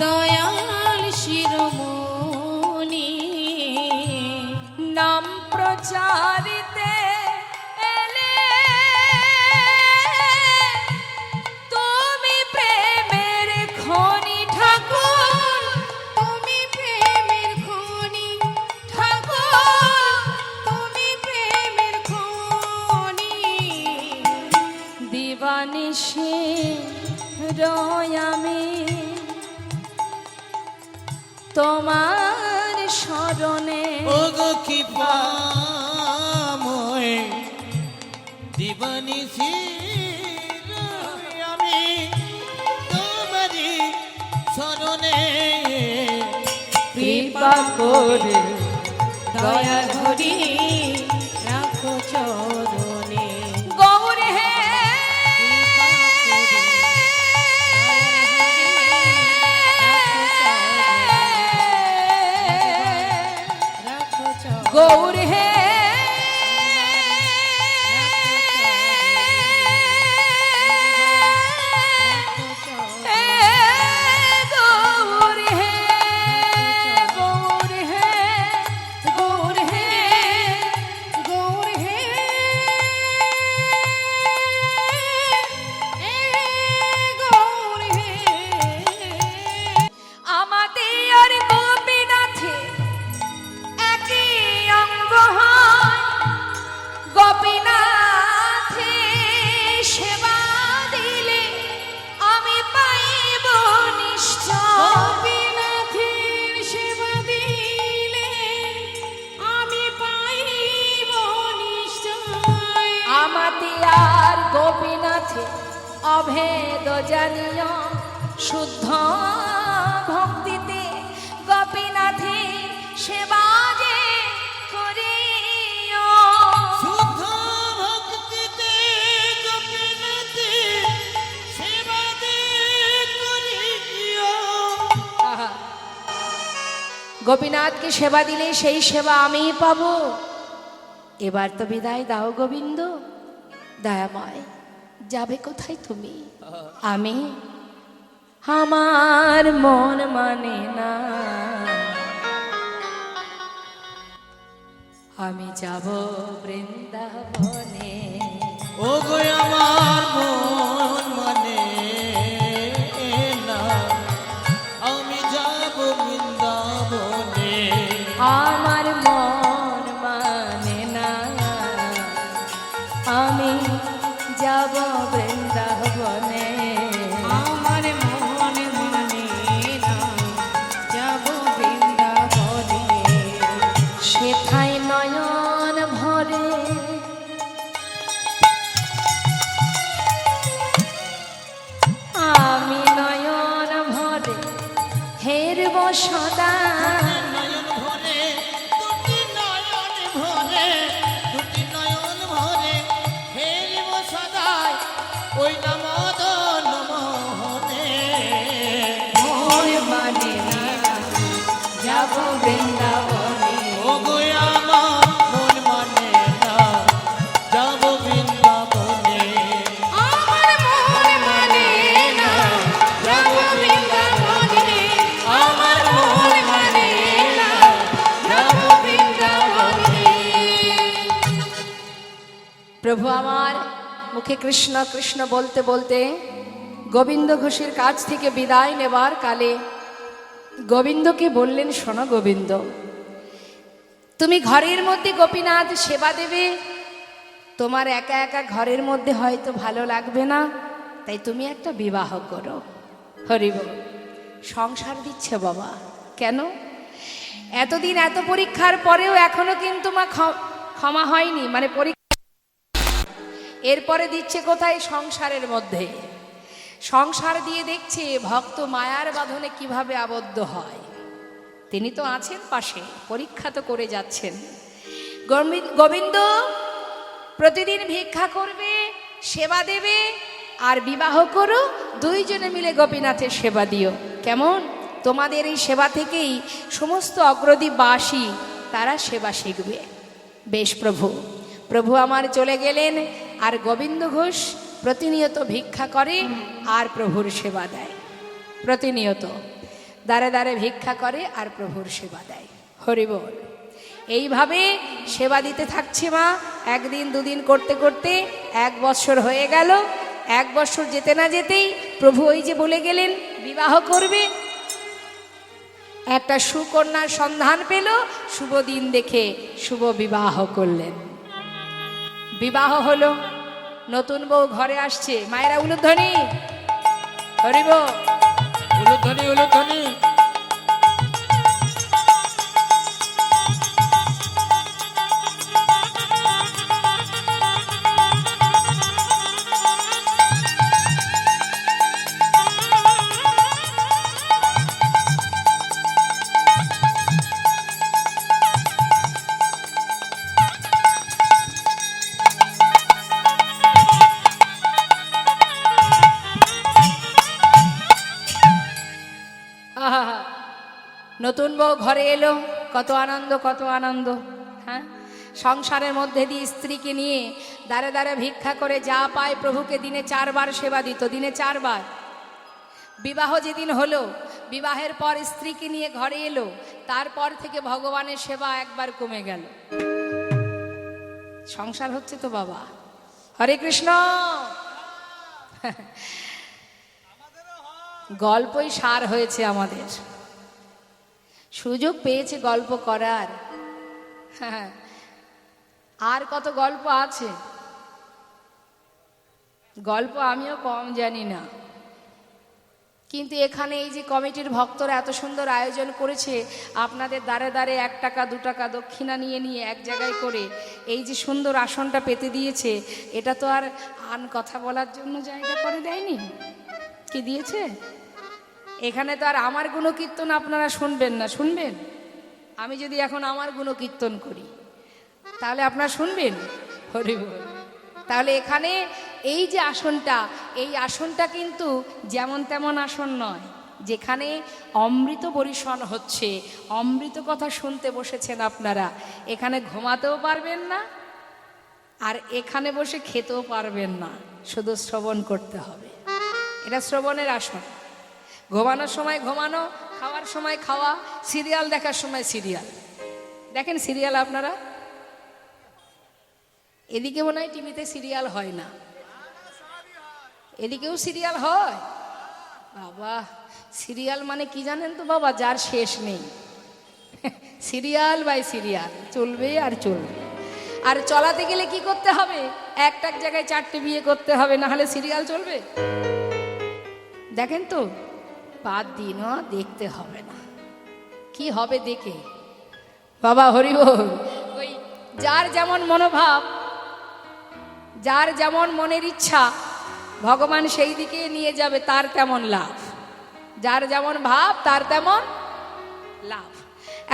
দয়াল শিরোমণি, নাম প্রচারিতে এলে তুমি প্রেমের খনি ঠাকুর, তুমি প্রেমের খনি ঠাকুর, তুমি প্রেমের খনি, দিবানিশি রয় আমি তোমার শরণে। ওগো কৃপাময় দিবানিশি আমি তোমারি শরণে। কৃপা করে দয়াল হরি রাখো চরণে। গৌর হে রাখো চরণে। গৌর হে গৌর হে গৌর হে গৌর হে গৌর হে গৌর হে। আমাদের আর গোপীনাথে একই অঙ্গ হয়, গোপীনাথে সেবা দিলে আমি পাইব নিশ্চয়। গোপীনাথের সেবা দিলে আমি পাইব নিশ্চয়। আমাতে আর গোপীনাথে অভেদ জানিও, শুদ্ধ ভক্তিতে গোপীনাথে সেবা যে করিও। শুদ্ধ ভক্তিতে গোপীনাথে সেবা দে করিও। আহা, গোপীনাথকে সেবা দিলে সেই সেবা আমিই পাবো। এবার তো বিদায় দাও গোবিন্দ, দয়াময় যাবে কোথায় তুমি? আমি আমার মন মানে না, আমি যাব বৃন্দাবনে। ওগো আমার মন মানে না, আমি যাব নয়ন ভরে দুটি নয়ন ভরে দুটি নয়ন ভরে হেরিব সদাই ওই নাম মদন মোহনে মন মানে না যাব বৃন্দাবনে ও গো আমার মন মানে না যাব বৃন্দাবনে আমার মন মানে না যাব বৃন্দাবনে আমার মন মানে না যাব বৃন্দাবনে। প্রভু আমার মুখে কৃষ্ণ কৃষ্ণ বলতে বলতে গোবিন্দ ঘোষের কাছ থেকে বিদায় নেবার কালে গোবিন্দকে বললেন, শোনো গোবিন্দ, তুমি ঘরের মধ্যে গোপীনাথ সেবা দেবে, তোমার একা একা ঘরের মধ্যে হয়তো ভালো লাগবে না, তাই তুমি একটা বিবাহ করো। হরিব সংসার দিচ্ছে বাবা, কেন এতদিন এত পরীক্ষার পরেও এখনো কিন্তু মা ক্ষমা হয়নি, মানে পরীক্ষা এরপরে দিচ্ছে কোথায়? সংসারের মধ্যে। সংসার দিয়ে দেখছে ভক্ত মায়ার বাঁধনে কিভাবে আবদ্ধ হয়। তিনি তো আছেন পাশে, পরীক্ষা তো করে যাচ্ছেন। গোবিন্দ প্রতিদিন ভিক্ষা করবে, সেবা দেবে, আর বিবাহ করো, দুইজনে মিলে গোপীনাথের সেবা দিও। কেমন? তোমাদের এই সেবা থেকেই সমস্ত অগ্রদীপবাসী তারা সেবা শিখবে। বেশ প্রভু। প্রভু আমার চলে গেলেন, আর গোবিন্দ ঘোষ প্রতিনিয়ত ভিক্ষা করে আর প্রভুর সেবা দেয়। প্রতিনিয়ত দ্বারে দ্বারে ভিক্ষা করে আর প্রভুর সেবা দেয়। হরি বল। এইভাবে সেবা দিতে থাকছে মা। একদিন দুদিন করতে করতে 1 বৎসর হয়ে গেল। 1 বৎসর যেতে না যেতেই প্রভু ওই যে বলে গেলেন বিবাহ করবে, একটা সুকন্যার সন্ধান পেল, শুভ দিন দেখে শুভ বিবাহ করলেন। বিবাহ হলো, নতুন বউ ঘরে আসছে, মায়েরা উলুধ্বনি, হরিব উলুধ্বনি উলুধ্বনি। আহা, নতুন বউ ঘরে এলো, কত আনন্দ কত আনন্দ। হ্যাঁ, সংসারের মধ্যে দিয়ে স্ত্রীকে নিয়ে দ্বারে দ্বারে ভিক্ষা করে যা পায় প্রভুকে দিনে 4 বার সেবা দিত, দিনে 4 বার। বিবাহ যেদিন হলো, বিবাহের পর স্ত্রীকে নিয়ে ঘরে এলো, তারপর থেকে ভগবানের সেবা একবার কমে গেল। সংসার হচ্ছে তো বাবা। হরে কৃষ্ণ। গল্পই সার হয়েছে আমাদের, সুযোগ পেয়েছে গল্প করার। হ্যাঁ, আর কত গল্প আছে, গল্প আমিও কম জানি না, কিন্তু এখানে এই যে কমিটির ভক্তরা এত সুন্দর আয়োজন করেছে, আপনাদের দ্বারে দ্বারে 1 টাকা 2 টাকা দক্ষিণা নিয়ে নিয়ে এক জায়গায় করে এই যে সুন্দর আসনটা পেতে দিয়েছে, এটা তো আর আন কথা বলার জন্য জায়গা করে দেয়নি, কি দিয়েছে? এখানে তো আর আমার গুণকীর্তন আপনারা শুনবেন না, শুনবেন? আমি যদি এখন আমার গুণকীর্তন করি তাহলে আপনারা শুনবেন? হরি বল। তাহলে এখানে এই যে আসনটা, এই আসনটা কিন্তু যেমন তেমন আসন নয়, যেখানে অমৃত বরিশন হচ্ছে, অমৃত কথা শুনতে বসেছেন আপনারা। এখানে ঘুমাতেও পারবেন না, আর এখানে বসে খেতেও পারবেন না, শুধু শ্রবণ করতে হবে। এটা শ্রবণের আসন। ঘুমানোর সময় ঘুমানো, খাওয়ার সময় খাওয়া, সিরিয়াল দেখার সময় সিরিয়াল দেখেন। সিরিয়াল আপনারা এদিকে মনে হয় টিভিতে সিরিয়াল হয় না, এদিকেও সিরিয়াল হয়। বাবা, সিরিয়াল মানে কি জানেন তো বাবা? যার শেষ নেই। সিরিয়াল বাই সিরিয়াল চলবে আর চলবে। আর চলাতে গেলে কি করতে হবে? একটা জায়গায় 4টে বিয়ে করতে হবে, না হলে সিরিয়াল চলবে? দেখেন তো, বাদ দিনও দেখতে হবে না, কি হবে দেখে। বাবা হরি বল। ওই যার যেমন মনোভাব, যার যেমন মনের ইচ্ছা, ভগবান সেই দিকে নিয়ে যাবে, তার তেমন লাভ। যার যেমন ভাব তার তেমন লাভ।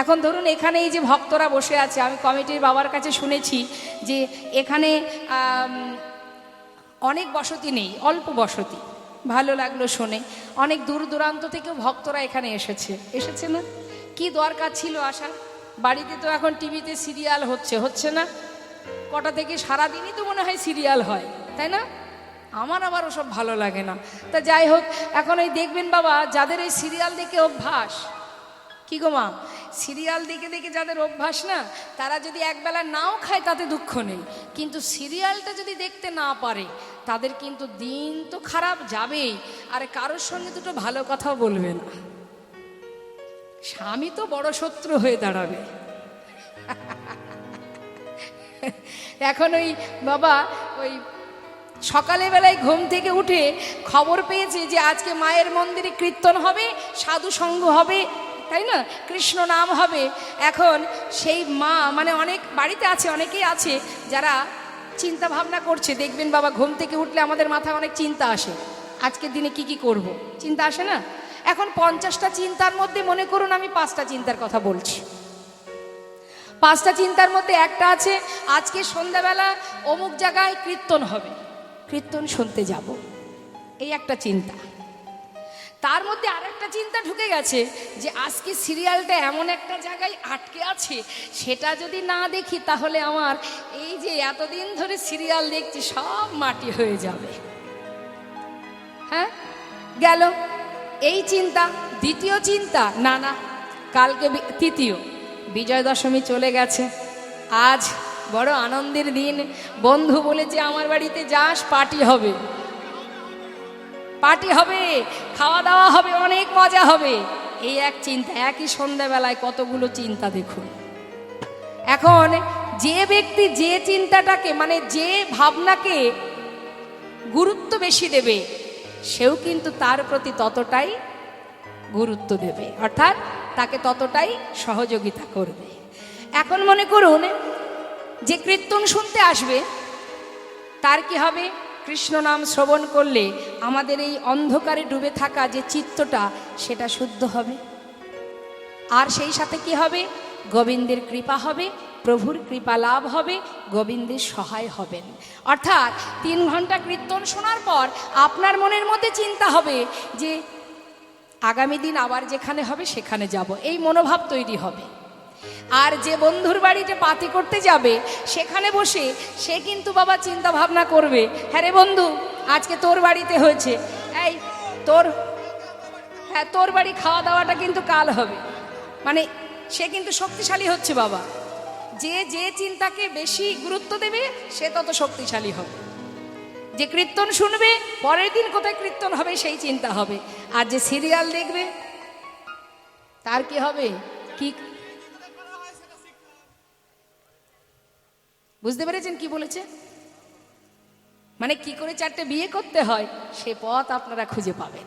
এখন ধরুন এখানে এই যে ভক্তরা বসে আছে, আমি কমিটির বাবার কাছে শুনেছি যে এখানে অনেক বসতি নেই, অল্প বসতি। ভালো লাগলো শুনে। অনেক দূর দূরান্ত থেকেও ভক্তরা এখানে এসেছে না? কি দরকার ছিল আসার? বাড়িতে তো এখন টিভিতে সিরিয়াল হচ্ছে না? কটা থেকে সারাদিনই তো মনে হয় সিরিয়াল হয়, তাই না? আমার আবার ওসব ভালো লাগে না। তা যাই হোক, এখন ওই দেখবেন বাবা, যাদের এই সিরিয়াল দেখে অভ্যাস, কি গো মা, সিরিয়াল দেখে দেখে যাদের অভ্যাস না, তারা যদি একবেলা নাও খায় তাতে দুঃখ নেই, কিন্তু সিরিয়ালটা যদি দেখতে না পারে তাদের কিন্তু দিন তো খারাপ যাবেই, আর কারোর সঙ্গে দুটো ভালো কথাও বলবে না। স্বামী তো বড় শত্রু হয়ে দাঁড়াবে। এখন ওই বাবা ওই সকালে বেলায় ঘুম থেকে উঠে খবর পেয়েছে যে আজকে মায়ের মন্দিরে কীর্তন হবে, সাধু সঙ্গ হবে, তাই না, কৃষ্ণ নাম হবে। এখন সেই মা মানে অনেক বাড়িতে আছে, অনেকেই আছে যারা চিন্তা ভাবনা করছে। দেখবেন বাবা, ঘুম থেকে উঠলে আমাদের মাথায় অনেক চিন্তা আসে, আজকের দিনে কি করব, চিন্তা আসে না? এখন 50টা চিন্তার মধ্যে মনে করুন আমি 5টা চিন্তার কথা বলছি। 5টা চিন্তার মধ্যে একটা আছে আজকে সন্ধ্যাবেলা অমুক জায়গায় কীর্তন হবে, কীর্তন শুনতে যাব, এই একটা চিন্তা। তার মধ্যে আরেকটা চিন্তা ঢুকে গেছে যে আজকে সিরিয়ালটা এমন একটা জায়গায় আটকে আছে, সেটা যদি না দেখি তাহলে আমার এই যে এতদিন ধরে সিরিয়াল দেখছি সব মাটি হয়ে যাবে। হ্যাঁ, গেল এই চিন্তা। দ্বিতীয় চিন্তা, না কালকে তৃতীয় বিজয় দশমী চলে গেছে, আজ বড় আনন্দের দিন, বন্ধু বলেছে আমার বাড়িতে যাস, পার্টি হবে, খাওয়া দাওয়া হবে, অনেক মজা হবে। এই এক চিন্তা, একই সন্ধ্যাবেলায় কতগুলো চিন্তা দেখুন। এখন যে ব্যক্তি যে চিন্তাটাকে মানে যে ভাবনাকে গুরুত্ব বেশি দেবে, সেও কিন্তু তার প্রতি ততটাই গুরুত্ব দেবে, অর্থাৎ তাকে ততটাই সহযোগিতা করবে। এখন মনে করুন যে কীর্তন শুনতে আসবে, তার কি হবে? কৃষ্ণ নাম শ্রবণ করলে আমাদের এই অন্ধকারে ডুবে থাকা যে চিত্তটা, সেটা শুদ্ধ হবে। আর সেই সাথে কি হবে? গোবিন্দের কৃপা হবে, প্রভুর কৃপা লাভ হবে, গোবিন্দের সহায় হবেন। অর্থাৎ 3 ঘন্টা কীর্তন শোনার পর আপনার মনের মধ্যে চিন্তা হবে যে আগামী দিন আবার যেখানে হবে সেখানে যাব, এই মনোভাব তৈরি হবে। আর যে বন্ধুর বাড়িতে পার্টি করতে যাবে, সেখানে বসে সে কিন্তু বাবা চিন্তা ভাবনা করবে, হ্যাঁ রে বন্ধু, আজকে তোর বাড়িতে হয়েছে, এই তোর বাড়ি খাওয়া দাওয়াটা কিন্তু কাল হবে। মানে সে কিন্তু শক্তিশালী হচ্ছে বাবা। যে চিন্তাকে বেশি গুরুত্ব দেবে সে তত শক্তিশালী হবে। যে কীর্তন শুনবে, পরের দিন কোথায় কীর্তন হবে সেই চিন্তা হবে। আর যে সিরিয়াল দেখবে তার কি হবে? কি বুঝতে পেরেছেন কি বলেছে? মানে কি করে 4টে বিয়ে করতে হয় সে পথ আপনারা খুঁজে পাবেন।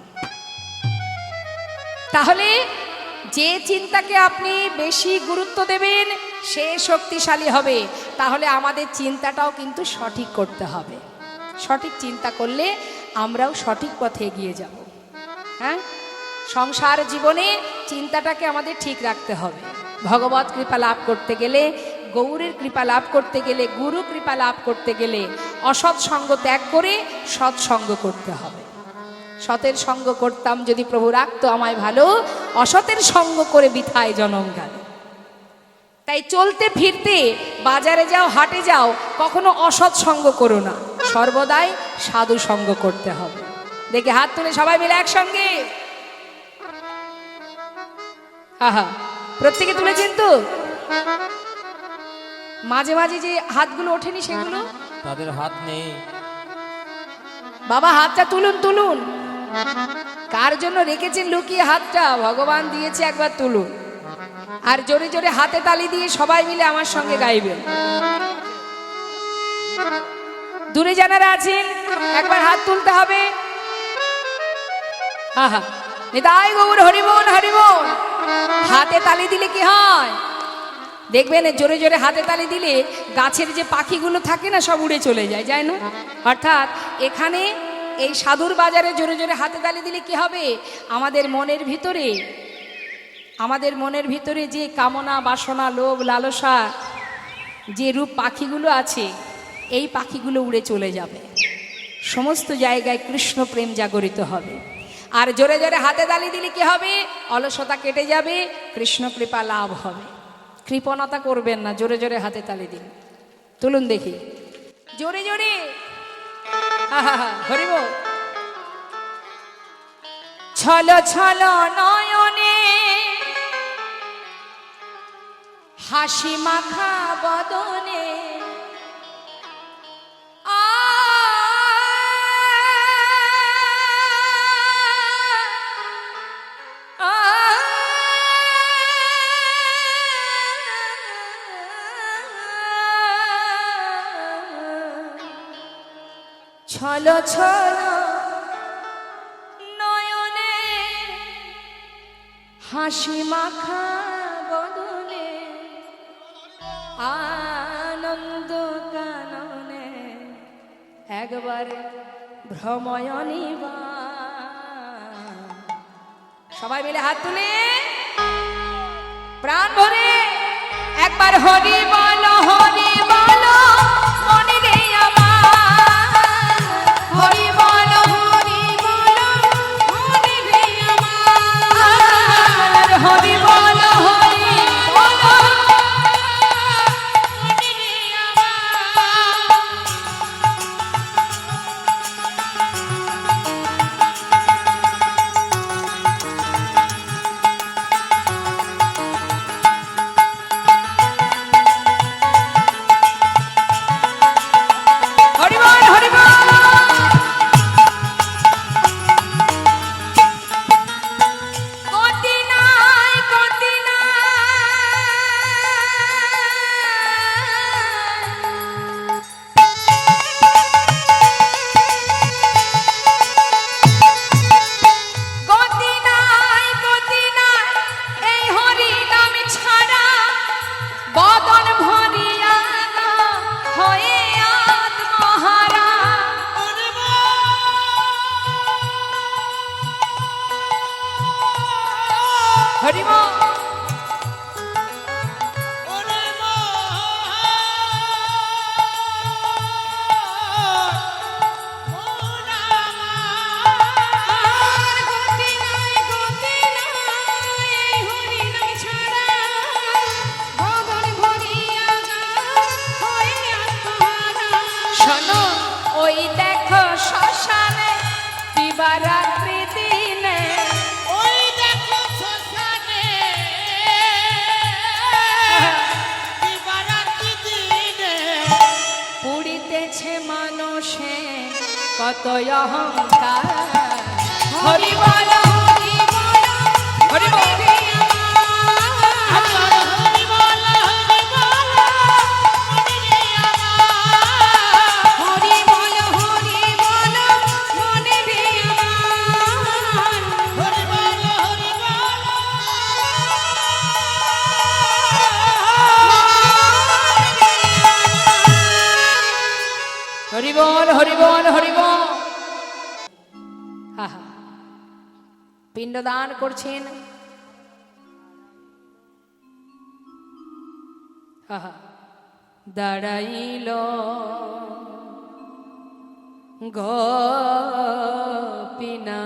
তাহলে যে চিন্তাকে আপনি বেশি গুরুত্ব দেবেন সে শক্তিশালী হবে। তাহলে আমাদের চিন্তাটাও কিন্তু সঠিক করতে হবে। সঠিক চিন্তা করলে আমরাও সঠিক পথে এগিয়ে যাব। হ্যাঁ, সংসার জীবনে চিন্তাটাকে আমাদের ঠিক রাখতে হবে। ভগবত কৃপা লাভ করতে গেলে, গৌরের কৃপা লাভ করতে গেলে, গুরু কৃপা লাভ করতে গেলে অসৎ সঙ্গ ত্যাগ করে সৎসঙ্গ করতে হবে। সতের সঙ্গ করতাম যদি প্রভু রাখতো আমায় ভালো, অসতের সঙ্গ করে বৃথায় জনম গেল। তাই চলতে ফিরতে বাজারে যাও, হাটে যাও, কখনো অসৎ সঙ্গ করো না, সর্বদাই সাধু সঙ্গ করতে হবে। দেখে হাত তুলে সবাই মিলে একসঙ্গে, হা প্রত্যেকে তুলেছেন তো? মাঝে মাঝে যে হাতগুলো ওঠেনি সেগুলো তাদের হাত নেই বাবা, হাতটা তুলুন তুলুন। কার জন্য রেখেছেন লুকিয়ে হাতটা? ভগবান দিয়েছে, একবার তুলুন। আর জোরে জোরে হাতে তালি দিয়ে সবাই মিলে আমার সঙ্গে গাইবেন। দূরে যারা আছেন একবার হাত তুলতে হবে। আহা, নিতাই গৌর হরিবোল হরিবোল। হাতে তালি দিলে কি হয় দেখবেন, জোরে জোরে হাতে তালি দিলে গাছের যে পাখিগুলো থাকে না সব উড়ে চলে যায়, যায় না? অর্থাৎ এখানে এই সাধুর বাজারে জোরে জোরে হাতে তালি দিলে কি হবে? আমাদের মনের ভিতরে আমাদের মনের ভিতরে যে কামনা বাসনা লোভ লালসা যে রূপ পাখিগুলো আছে, এই পাখিগুলো উড়ে চলে যাবে, সমস্ত জায়গায় কৃষ্ণ প্রেম জাগরিত হবে। আর জোরে জোরে হাতে তালি দিলে কি হবে? অলসতা কেটে যাবে, কৃষ্ণ কৃপা লাভ হবে। কৃপণতা করবেন না, জোরে জোরে হাতে তালি দিন। তুলুন দেখি জোরে জোরে, হরিব। ছলো ছলো নয়নে হাসি মাখা বদনে ছলো ছলো নয়নে হাসি মাখা বদনে আনন্দ কাননে একবার ভ্রময়নী বা। সবাই মিলে হাত তুলে প্রাণ ভরে একবার হরি বলো, হরি বলো মনে রে আমার, হরি বলো, হরি বলো মনে রে আমার, হরি বলো, হরি বলো মনে রে আমার। ওই দেখো শ্মশানে দিবারাত্রি দিনে, ওই দেখো শ্মশানে দিবারাত্রি দিনে পুড়িতেছে মানুষে কত অহংকার। হরি বল, হরি বল, হরি বল, হরি বল, হরি বল, হরি বল। পিণ্ডদান করছেন, দাঁড়াইল গোপীনা,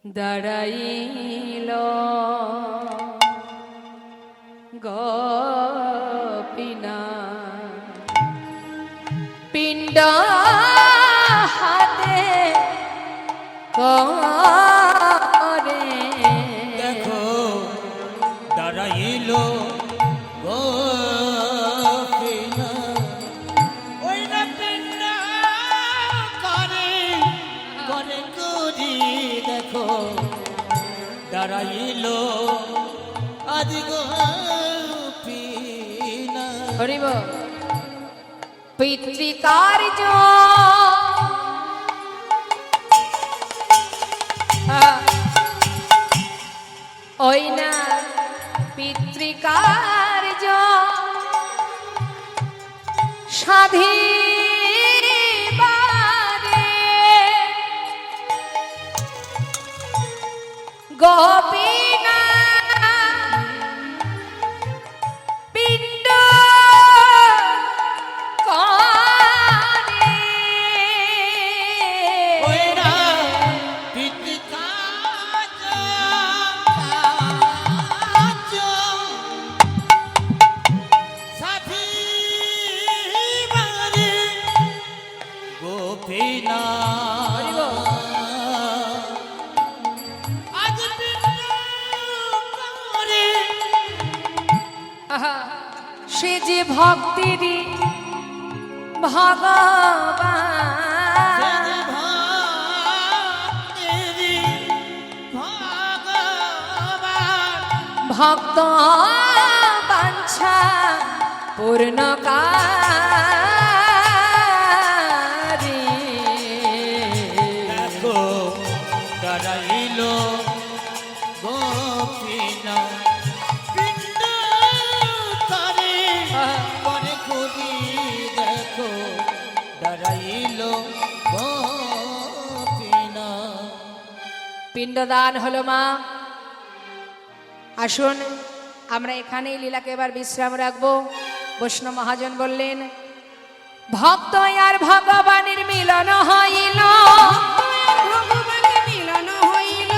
দাঁড়াইল গোপীনা, পিণ্ড হাতে করে দেখো দাঁড়াইল গোপীনা, ওই না পিণ্ড করে করে করি, দেখো দাঁড়াইল আদি গোপীনা। হরিব পিতৃকার্য ওই না পিতৃকার্য সাধিবারে গোপীনা পিণ্ড করে ওইরা পিতিকা সাথী বারে গোপীনা আজ করে আহা, সে যে ভক্তিরই ভগবান ভক্তেরি ভগবান ভক্ত বাঞ্ছা পূর্ণকারী দেখো ডরাইল গোপীনা পিণ্ড করে মনে খুদি দেখো ডরাইল গোপীনা পিণ্ডদান হলো মা। আসুন আমরা এখানেই লীলাকে এবার বিশ্রাম রাখবো। বৈষ্ণব মহাজন বললেন, ভক্ত আর ভগবানের মিলন হইল, ভগবানের মিলন হইল,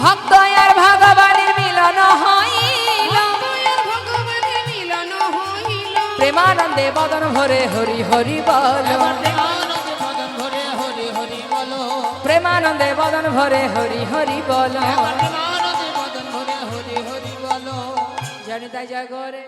ভক্ত আর ভগবানের মিলন হইল, ভগবানের মিলন হইল। প্রেমানন্দে বদন ভরে হরি হরি বল, এবার প্রেমানন্দে ভজন ভরে হরি হরি বলো প্রেমানন্দে বদন ভরে হরি হরি বল। এবার প্রেমানন্দে ভজন ভরে হরি হরি বলো জানি তাই জয় করে।